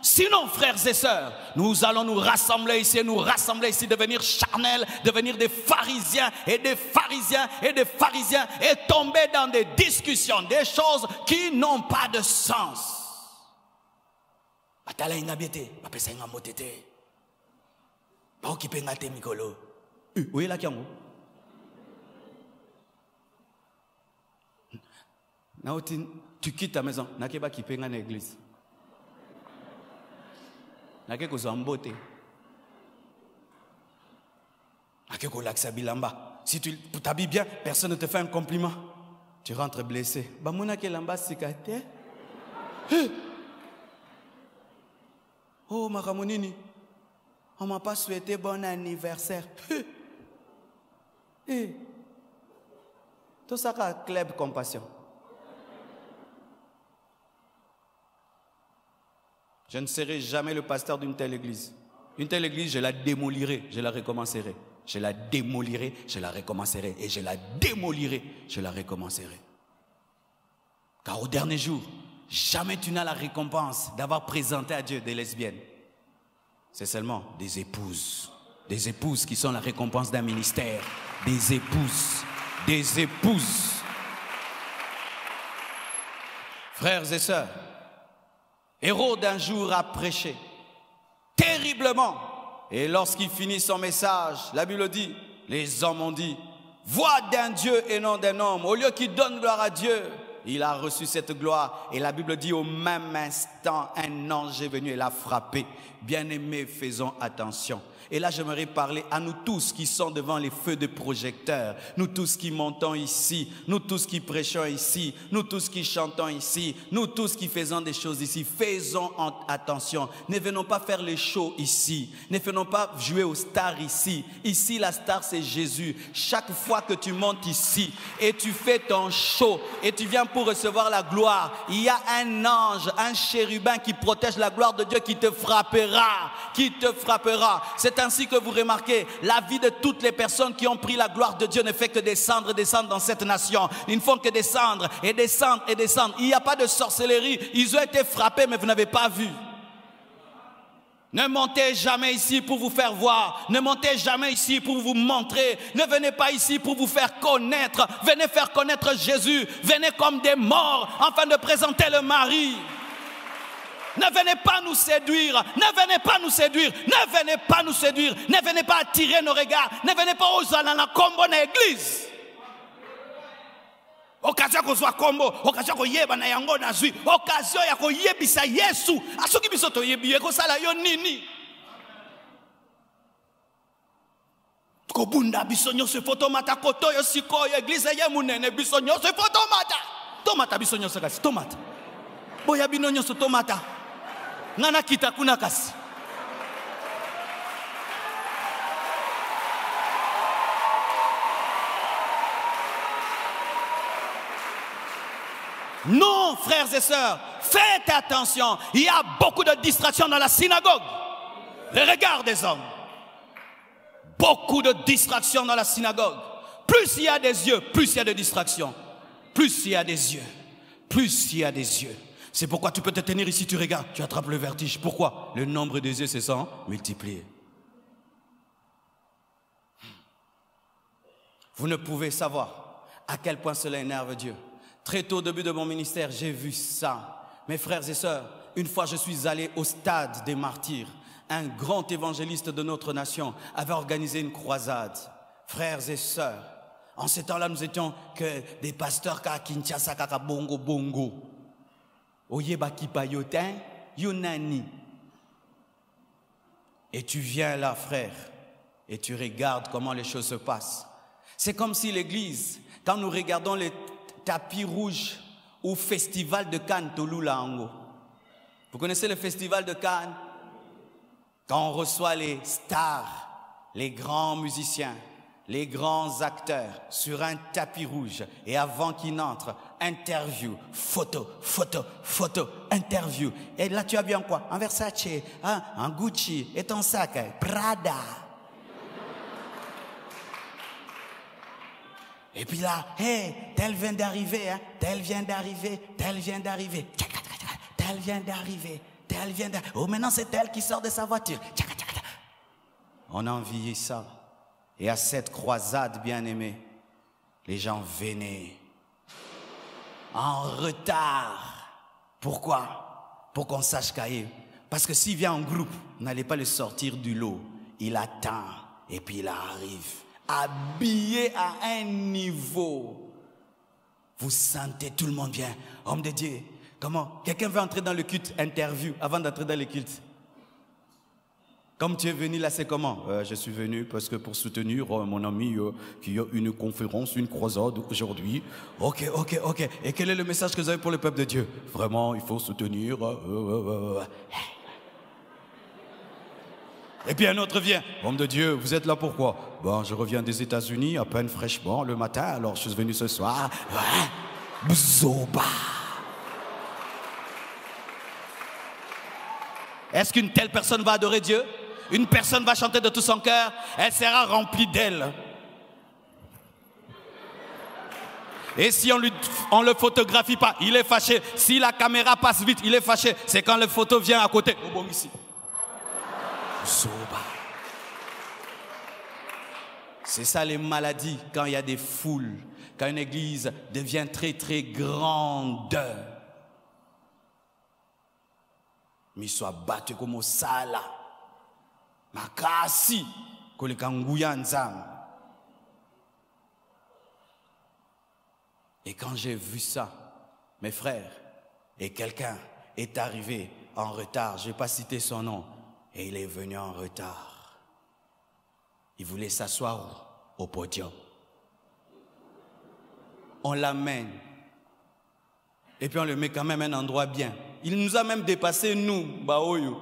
Sinon, frères et sœurs, nous allons nous rassembler ici, devenir charnels, devenir des pharisiens et des pharisiens et des pharisiens et tomber dans des discussions, des choses qui n'ont pas de sens. Atala ingabiete, papesa ingamotete. Ba okipe ngate mikolo. Où est la kiango? Tu quittes ta maison, nakeba ki penga na église. Nakeko zambote. Nakeko laksa bilamba. Si tu t'habilles bien, personne ne te fait un compliment. Tu rentres blessé. Bamuna ke lamba sikate. Oh makamonini. On m'a pas souhaité bon anniversaire. Tout ça a club compassion. Je ne serai jamais le pasteur d'une telle église. Une telle église, je la démolirai, je la recommencerai. Je la démolirai, je la recommencerai. Et je la démolirai, je la recommencerai. Car au dernier jour, jamais tu n'as la récompense d'avoir présenté à Dieu des lesbiennes. C'est seulement des épouses. Des épouses qui sont la récompense d'un ministère. Des épouses. Des épouses. Frères et sœurs, Hérode un jour a prêché terriblement. Et lorsqu'il finit son message, la Bible dit, les hommes ont dit, voix d'un Dieu et non d'un homme. Au lieu qu'il donne gloire à Dieu, il a reçu cette gloire. Et la Bible dit, au même instant, un ange est venu et l'a frappé. Bien-aimés, faisons attention. Et là, j'aimerais parler à nous tous qui sont devant les feux de projecteurs, nous tous qui montons ici, nous tous qui prêchons ici, nous tous qui chantons ici, nous tous qui faisons des choses ici. Faisons attention. Ne venons pas faire les shows ici. Ne venons pas jouer aux stars ici. Ici, la star, c'est Jésus. Chaque fois que tu montes ici et tu fais ton show et tu viens pour recevoir la gloire, il y a un ange, un chérubin qui protège la gloire de Dieu qui te frappera, C'est ainsi que vous remarquez, la vie de toutes les personnes qui ont pris la gloire de Dieu ne fait que descendre dans cette nation. Ils ne font que descendre et descendre et descendre. Il n'y a pas de sorcellerie, ils ont été frappés mais vous n'avez pas vu. Ne montez jamais ici pour vous faire voir. Ne montez jamais ici pour vous montrer. Ne venez pas ici pour vous faire connaître. Venez faire connaître Jésus. Venez comme des morts afin de présenter le mari. Ne venez pas nous séduire. Ne venez pas nous séduire. Ne venez pas nous séduire. Ne venez pas attirer nos regards. Ne venez pas aux alana combo na église. Occasion ko zwa kombo, occasion ko yeba na yango na zwi, occasion ya ko yebisa Yesu, asoki biso to yebiye ko sala yo nini. Ko bunda biso nyoso fotomata koto yo sikoyo église ye munene biso nyoso fotomata. Tomata biso nyoso kasi tomata. Boya bino nyoso tomata. Ngana kita kuna kasi. Non, frères et sœurs, faites attention. Il y a beaucoup de distractions dans la synagogue. Les regards des hommes. Beaucoup de distractions dans la synagogue. Plus il y a des yeux, plus il y a de distractions. Plus il y a des yeux, plus il y a des yeux. C'est pourquoi tu peux te tenir ici, tu regardes, tu attrapes le vertige. Pourquoi? Le nombre des yeux se sent multiplié. Vous ne pouvez savoir à quel point cela énerve Dieu. Très tôt au début de mon ministère, j'ai vu ça. Mes frères et sœurs, une fois je suis allé au stade des martyrs. Un grand évangéliste de notre nation avait organisé une croisade. Frères et sœurs, en ce temps-là, nous étions que des pasteurs à Kinshasa, kaka bongo bongo. Oyeba kipayotin, yunani. Et tu viens là, frère, et tu regardes comment les choses se passent. C'est comme si l'église, quand nous regardons les tapis rouge au festival de Cannes, Tolulango. Vous connaissez le festival de Cannes? Quand on reçoit les stars, les grands musiciens, les grands acteurs sur un tapis rouge et avant qu'ils n'entrent, interview, photo, interview. Et là tu as bien quoi? Un Versace, hein? Un Gucci et ton sac, Prada. Et puis là, hey, tel vient d'arriver, hein, tel vient d'arriver, tel vient d'arriver, tel vient d'arriver, tel vient d'arriver. Oh, maintenant c'est elle qui sort de sa voiture. On a envié ça. Et à cette croisade bien-aimée, les gens venaient en retard. Pourquoi? Pour qu'on sache cahier. Parce que s'il vient en groupe, vous n'allez pas le sortir du lot. Il attend et puis il arrive. Habillé à un niveau. Vous sentez, tout le monde vient. Homme de Dieu, comment? Quelqu'un veut entrer dans le culte, interview, avant d'entrer dans le culte. Comme tu es venu là, c'est comment? Je suis venu parce que pour soutenir mon ami qui a une conférence, une croisade aujourd'hui. Ok. Et quel est le message que vous avez pour le peuple de Dieu? Vraiment, il faut soutenir. Et puis un autre vient. Homme de Dieu, vous êtes là pourquoi? Bon, je reviens des États-Unis à peine fraîchement le matin, alors je suis venu ce soir. Bzoba. Est-ce qu'une telle personne va adorer Dieu? Une personne va chanter de tout son cœur, elle sera remplie d'elle. Et si on le photographie pas, il est fâché. Si la caméra passe vite, il est fâché. C'est quand le photo vient à côté. Oh bon, ici. C'est ça les maladies quand il y a des foules, quand une église devient très très grande. Mais soit battu comme au sala, makasi, kolekanguyanzam. Et quand j'ai vu ça, mes frères, et quelqu'un est arrivé en retard, je ne vais pas citer son nom. Et il est venu en retard. Il voulait s'asseoir au podium. On l'amène. Et puis on le met quand même à un endroit bien. Il nous a même dépassé, nous, Baoyo.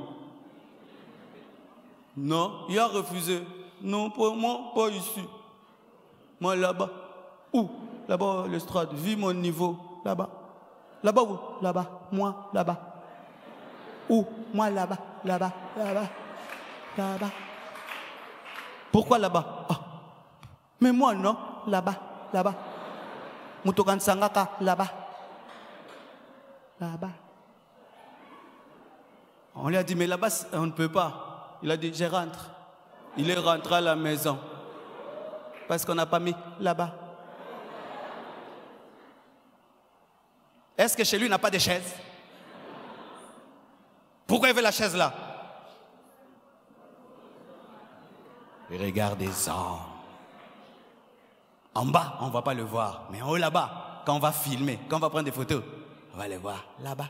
Non, il a refusé. Non, pour moi, pas ici. Moi là-bas. Où? Là-bas, l'estrade. Vis mon niveau. Là-bas. Là-bas où? Là-bas. Moi, là-bas. Où? Moi, là-bas. Là-bas. Là-bas. Là-bas. Pourquoi là-bas? Ah. Mais moi, non. Là-bas. Là-bas. Mutokan Sangaka, là-bas. Là-bas. On lui a dit, mais là-bas, on ne peut pas. Il a dit, je rentre. Il est rentré à la maison. Parce qu'on n'a pas mis là-bas. Est-ce que chez lui, il n'a pas de chaise? Pourquoi il veut la chaise là? Il regarde des hommes. En bas, on ne va pas le voir. Mais en haut là-bas, quand on va filmer, quand on va prendre des photos, on va les voir là-bas.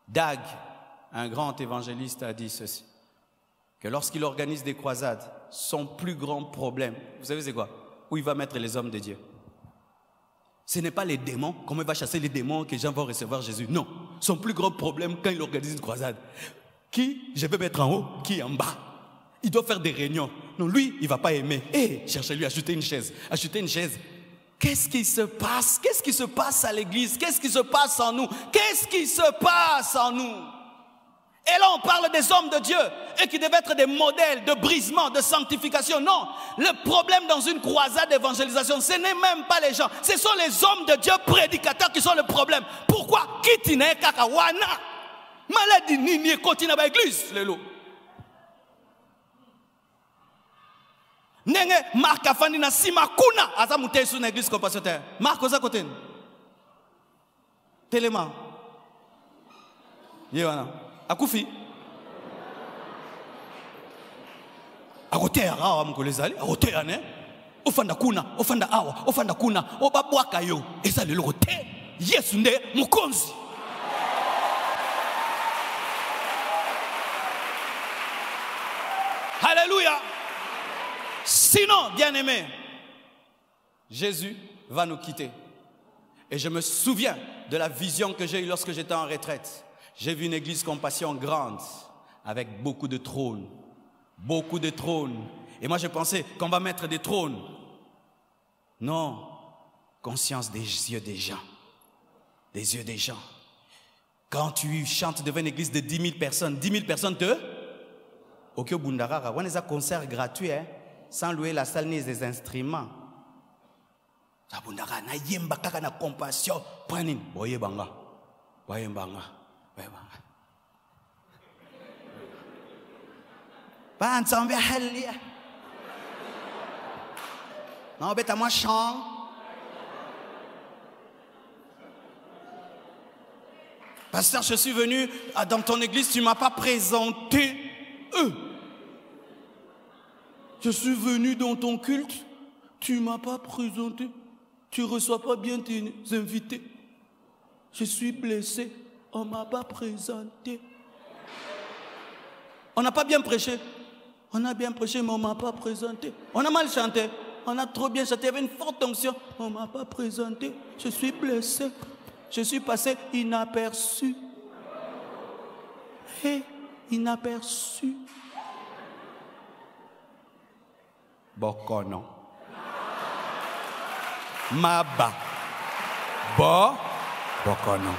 Dag, un grand évangéliste, a dit ceci, que lorsqu'il organise des croisades, son plus grand problème, vous savez c'est quoi? Où il va mettre les hommes de Dieu. Ce n'est pas les démons, comment il va chasser les démons que les gens vont recevoir Jésus. Non, son plus grand problème quand il organise une croisade, qui je vais mettre en haut, qui en bas. Il doit faire des réunions. Non, lui, il ne va pas aimer. Cherchez-lui, achetez une chaise. Achetez une chaise. Qu'est-ce qui se passe? Qu'est-ce qui se passe à l'église? Qu'est-ce qui se passe en nous? Qu'est-ce qui se passe en nous? Et là, on parle des hommes de Dieu et qui devaient être des modèles de brisement, de sanctification. Non, le problème dans une croisade d'évangélisation, ce n'est même pas les gens. Ce sont les hommes de Dieu prédicateurs qui sont le problème. Pourquoi? Kitine kakawana. Maladie nini continue à l'église, les lots. Nenge Marc afandi na sima kuna aza mutesu na église Compassion Terre. Marc oza côté. Téléma. Yewana. Akufi. Akote arawa mkolezali, akote ane. Ofanda kuna, ofanda awa, ofanda kuna, obabwaka yo. Eza lelo kote. Yesu nde mukonzi. Alléluia. Sinon, bien-aimé, Jésus va nous quitter. Et je me souviens de la vision que j'ai eue lorsque j'étais en retraite. J'ai vu une église Compassion grande, avec beaucoup de trônes. Beaucoup de trônes. Et moi, je pensais qu'on va mettre des trônes. Non. Conscience des yeux des gens. Des yeux des gens. Quand tu chantes devant une église de 10 000 personnes, 10 000 personnes te... Ok, Bundarara, on a un concert gratuit, hein, sans louer la salle ni des instruments. Bundarara, na yemba kaka na Compassion. Pranin, boye banga. Boye banga. Boye banga. Pas ensemble, halia. Non, bête à moi, chant. Pasteur, je suis venu dans ton église, tu ne m'as pas présenté eux. Je suis venu dans ton culte, tu ne m'as pas présenté. Tu ne reçois pas bien tes invités. Je suis blessé, on ne m'a pas présenté. On n'a pas bien prêché. On a bien prêché, mais on ne m'a pas présenté. On a mal chanté. On a trop bien chanté. Il y avait une forte onction. On ne m'a pas présenté. Je suis blessé. Je suis passé inaperçu. Inaperçu. Bokono. Maba. Bokono.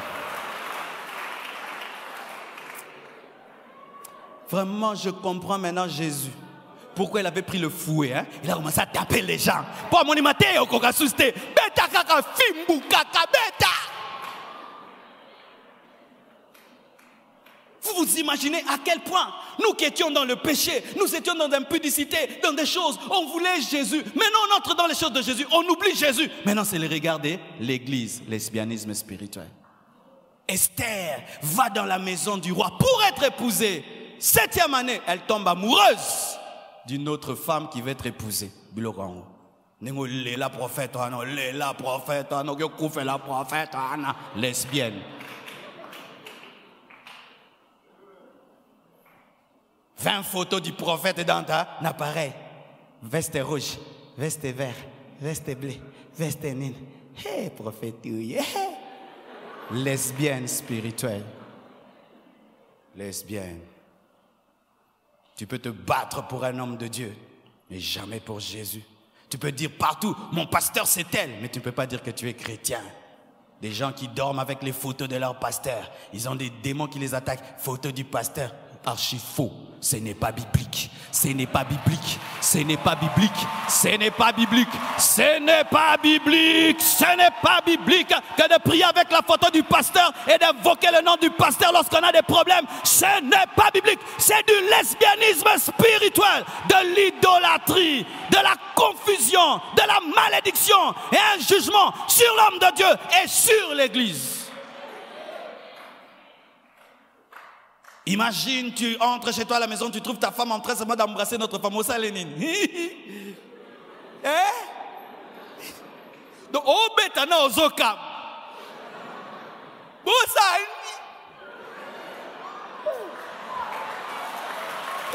Vraiment, je comprends maintenant Jésus. Pourquoi il avait pris le fouet, hein? Il a commencé à taper les gens. Pour mon imité, au kokasuste. Beta kaka fimbu kaka beta. Vous vous imaginez à quel point nous qui étions dans le péché, nous étions dans l'impudicité, dans des choses, on voulait Jésus. Maintenant on entre dans les choses de Jésus, on oublie Jésus. Maintenant c'est le regard de l'église, lesbianisme spirituel. Esther va dans la maison du roi pour être épousée. 7e année, elle tombe amoureuse d'une autre femme qui va être épousée. La prophète, la prophète, la prophète, lesbienne. 20 photos du prophète dans un appareil. Veste rouge, veste vert, veste bleu, veste nine. Hé, prophète, lesbienne spirituelle. Lesbienne. Tu peux te battre pour un homme de Dieu, mais jamais pour Jésus. Tu peux dire partout, mon pasteur c'est tel, mais tu ne peux pas dire que tu es chrétien. Des gens qui dorment avec les photos de leur pasteur. Ils ont des démons qui les attaquent. Photo du pasteur, archi faux. Ce n'est pas biblique. Ce n'est pas biblique. Ce n'est pas biblique. Ce n'est pas biblique. Ce n'est pas biblique. Ce n'est pas biblique que de prier avec la photo du pasteur et d'invoquer le nom du pasteur lorsqu'on a des problèmes. Ce n'est pas biblique. C'est du lesbianisme spirituel, de l'idolâtrie, de la confusion, de la malédiction et un jugement sur l'homme de Dieu et sur l'Église. Imagine, tu entres chez toi à la maison, tu trouves ta femme en train seulement d'embrasser notre femme au Lénine. Donc, oh, bétana, aux okam.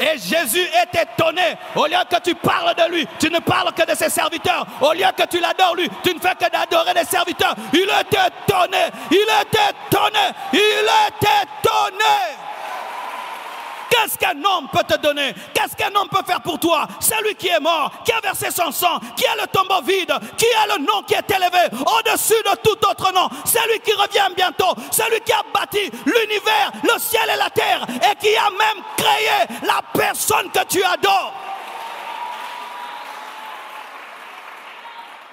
Et Jésus est étonné. Au lieu que tu parles de lui, tu ne parles que de ses serviteurs. Au lieu que tu l'adores lui, tu ne fais que d'adorer les serviteurs. Il est étonné. Il est étonné. Il est étonné. Qu'est-ce qu'un homme peut te donner? Qu'est-ce qu'un homme peut faire pour toi? Celui qui est mort, qui a versé son sang, qui a le tombeau vide, qui a le nom qui est élevé au-dessus de tout autre nom, celui qui revient bientôt, celui qui a bâti l'univers, le ciel et la terre, et qui a même créé la personne que tu adores.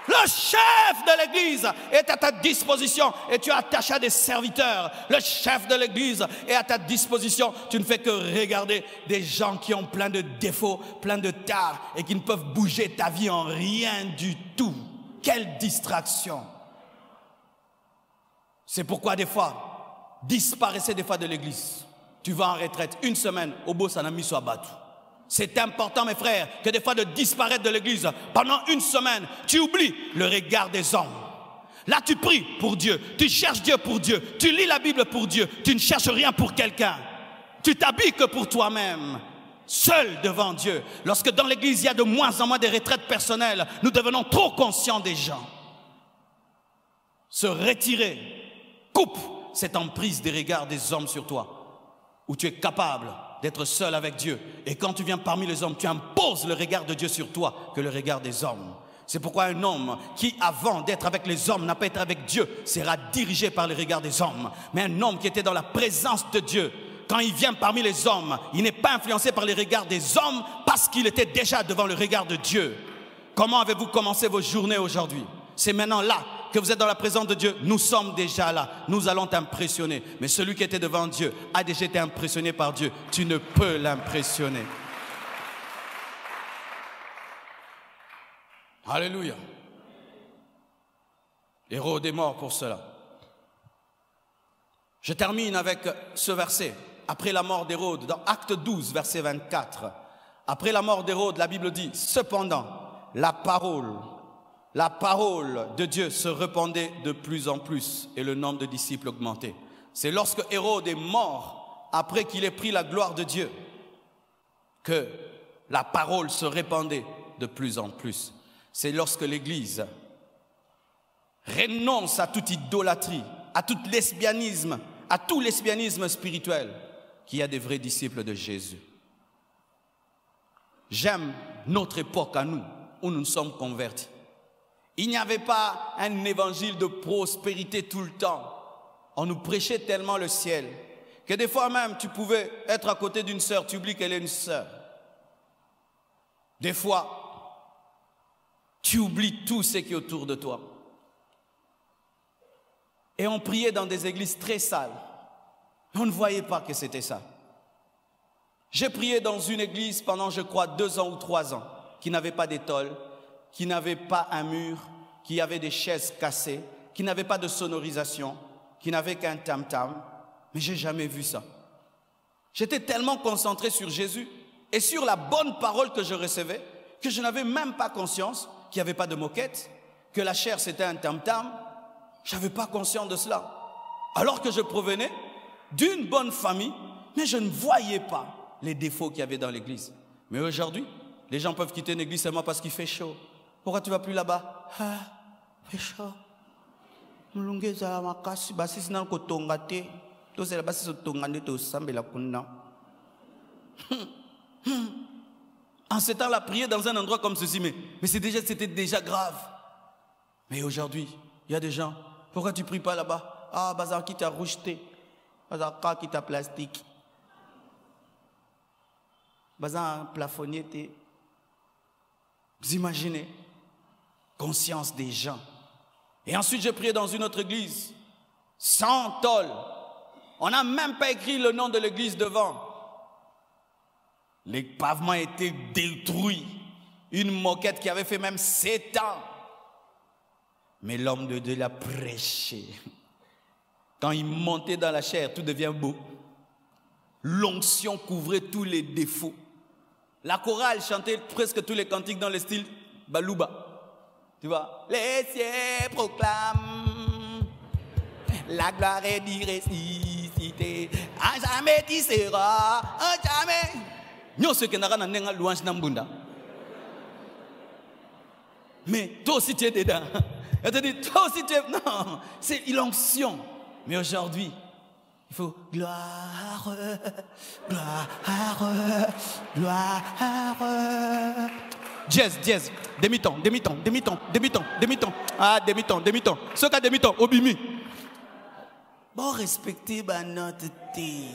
Le chef de l'église est à ta disposition et tu as attaché à des serviteurs. Le chef de l'église est à ta disposition. Tu ne fais que regarder des gens qui ont plein de défauts, plein de tares et qui ne peuvent bouger ta vie en rien du tout. Quelle distraction! C'est pourquoi des fois, disparaissez des fois de l'église. Tu vas en retraite, une semaine, au beau sanami soit battu. C'est important, mes frères, que des fois de disparaître de l'église pendant une semaine, tu oublies le regard des hommes. Là, tu pries pour Dieu, tu cherches Dieu pour Dieu, tu lis la Bible pour Dieu, tu ne cherches rien pour quelqu'un. Tu t'habilles que pour toi-même, seul devant Dieu. Lorsque dans l'église, il y a de moins en moins de retraites personnelles, nous devenons trop conscients des gens. Se retirer coupe cette emprise des regards des hommes sur toi, où tu es capable d'être seul avec Dieu. Et quand tu viens parmi les hommes, tu imposes le regard de Dieu sur toi que le regard des hommes. C'est pourquoi un homme qui, avant d'être avec les hommes, n'a pas été avec Dieu, sera dirigé par le regard des hommes. Mais un homme qui était dans la présence de Dieu, quand il vient parmi les hommes, il n'est pas influencé par les regards des hommes parce qu'il était déjà devant le regard de Dieu. Comment avez-vous commencé vos journées aujourd'hui? C'est maintenant là que vous êtes dans la présence de Dieu. Nous sommes déjà là. Nous allons t'impressionner. Mais celui qui était devant Dieu a déjà été impressionné par Dieu. Tu ne peux l'impressionner. Alléluia. Hérode est mort pour cela. Je termine avec ce verset. Après la mort d'Hérode, dans Acte 12, verset 24. Après la mort d'Hérode, la Bible dit, cependant, la parole de Dieu se répandait de plus en plus et le nombre de disciples augmentait. C'est lorsque Hérode est mort, après qu'il ait pris la gloire de Dieu, que la parole se répandait de plus en plus. C'est lorsque l'Église renonce à toute idolâtrie, à tout lesbianisme, à tout lesbianisme spirituel, qu'il y a des vrais disciples de Jésus. J'aime notre époque à nous, où nous sommes convertis. Il n'y avait pas un évangile de prospérité tout le temps. On nous prêchait tellement le ciel que des fois même tu pouvais être à côté d'une sœur, tu oublies qu'elle est une sœur. Des fois, tu oublies tout ce qui est autour de toi. Et on priait dans des églises très sales. On ne voyait pas que c'était ça. J'ai prié dans une église pendant, je crois, 2 ans ou 3 ans, qui n'avait pas d'étole, qui n'avait pas un mur, qui avait des chaises cassées, qui n'avait pas de sonorisation, qui n'avait qu'un tam-tam. Mais je n'ai jamais vu ça. J'étais tellement concentré sur Jésus et sur la bonne parole que je recevais que je n'avais même pas conscience qu'il n'y avait pas de moquette, que la chair c'était un tam-tam. Je n'avais pas conscience de cela. Alors que je provenais d'une bonne famille, mais je ne voyais pas les défauts qu'il y avait dans l'église. Mais aujourd'hui, les gens peuvent quitter une église seulement parce qu'il fait chaud. Pourquoi tu ne vas plus là-bas? Ah, il fait chaud. En ce temps-là, prier dans un endroit comme ceci, mais c'était déjà grave. Mais aujourd'hui, il y a des gens, pourquoi tu ne pries pas là-bas? Ah, bazar qui t'a rejeté, bazar qui t'a plastique, bazar plafonnier, vous imaginez? Conscience des gens. Et ensuite, j'ai prié dans une autre église, sans tôle. On n'a même pas écrit le nom de l'église devant. Les pavements étaient détruits. Une moquette qui avait fait même 7 ans. Mais l'homme de Dieu l'a prêché. Quand il montait dans la chair, tout devient beau. L'onction couvrait tous les défauts. La chorale chantait presque tous les cantiques dans le style Balouba. Tu vois? Les cieux proclament la gloire est d'irrécité. À jamais tu seras, à jamais. Nous, ce qui n'a pas de louange n'ambunda. Mais toi aussi tu es dedans. Elle te dit, toi aussi tu es. Non, c'est l'onction. Mais aujourd'hui, il faut gloire, gloire, gloire. Jazz, demi-ton. Ah, demi-ton. Ce cas demi-ton, obimi. Bon, respectez notre thé.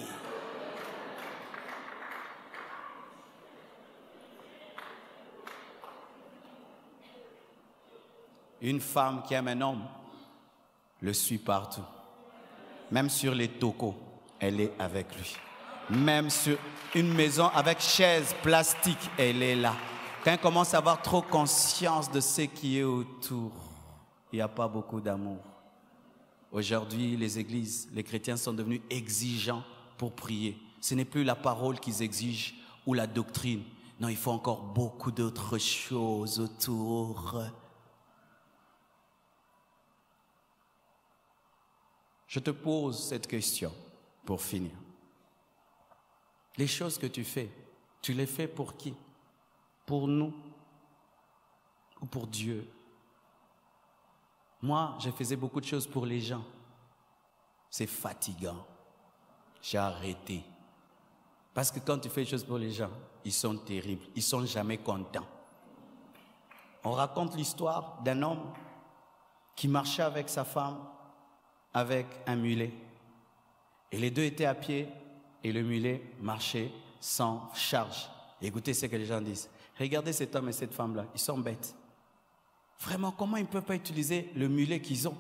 Une femme qui aime un homme le suit partout. Même sur les tocos, elle est avec lui. Même sur une maison avec chaise plastique, elle est là. Quand elle commence à avoir trop conscience de ce qui est autour, il n'y a pas beaucoup d'amour. Aujourd'hui, les églises, les chrétiens sont devenus exigeants pour prier. Ce n'est plus la parole qu'ils exigent ou la doctrine. Non, il faut encore beaucoup d'autres choses autour. Je te pose cette question pour finir. Les choses que tu fais, tu les fais pour qui? Pour nous ou pour Dieu? Moi, je faisais beaucoup de choses pour les gens. C'est fatigant. J'ai arrêté. Parce que quand tu fais des choses pour les gens, ils sont terribles. Ils ne sont jamais contents. On raconte l'histoire d'un homme qui marchait avec sa femme avec un mulet. Et les deux étaient à pied et le mulet marchait sans charge. Écoutez ce que les gens disent. Regardez cet homme et cette femme-là, ils sont bêtes. Vraiment, comment ils ne peuvent pas utiliser le mulet qu'ils ont?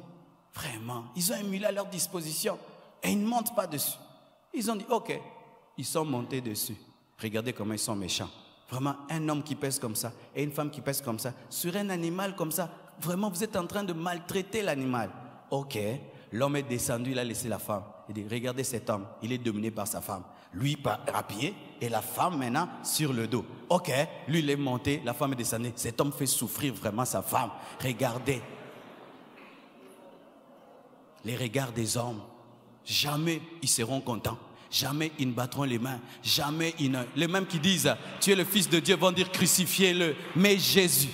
Vraiment, ils ont un mulet à leur disposition et ils ne montent pas dessus. Ils ont dit, ok, ils sont montés dessus. Regardez comment ils sont méchants. Vraiment, un homme qui pèse comme ça et une femme qui pèse comme ça, sur un animal comme ça, vraiment, vous êtes en train de maltraiter l'animal. Ok, l'homme est descendu, il a laissé la femme. Il dit, regardez cet homme, il est dominé par sa femme. Lui à pied et la femme maintenant sur le dos. Ok, lui il est monté, la femme est descendue. Cet homme fait souffrir vraiment sa femme. Regardez. Les regards des hommes, jamais ils seront contents. Jamais ils ne battront les mains. Jamais les mêmes qui disent, tu es le Fils de Dieu, vont dire crucifiez-le. Mais Jésus,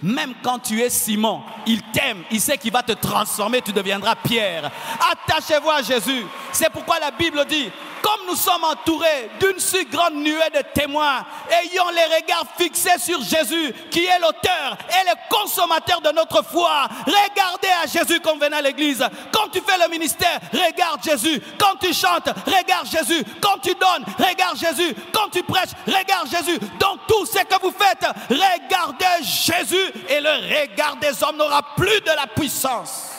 même quand tu es Simon, il t'aime, il sait qu'il va te transformer, tu deviendras Pierre. Attachez-vous à Jésus. C'est pourquoi la Bible dit, comme nous sommes entourés d'une si grande nuée de témoins, ayons les regards fixés sur Jésus, qui est l'auteur et le consommateur de notre foi. Regardez à Jésus quand vous venez à l'église. Quand tu fais le ministère, regarde Jésus. Quand tu chantes, regarde Jésus. Quand tu donnes, regarde Jésus. Quand tu prêches, regarde Jésus. Dans tout ce que vous faites, regardez Jésus et le regard des hommes n'aura plus de la puissance.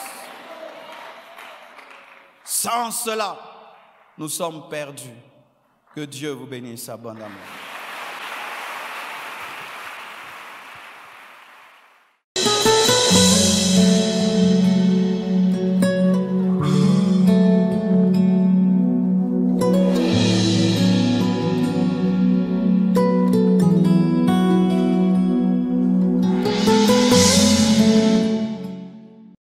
Sans cela, nous sommes perdus. Que Dieu vous bénisse abondamment.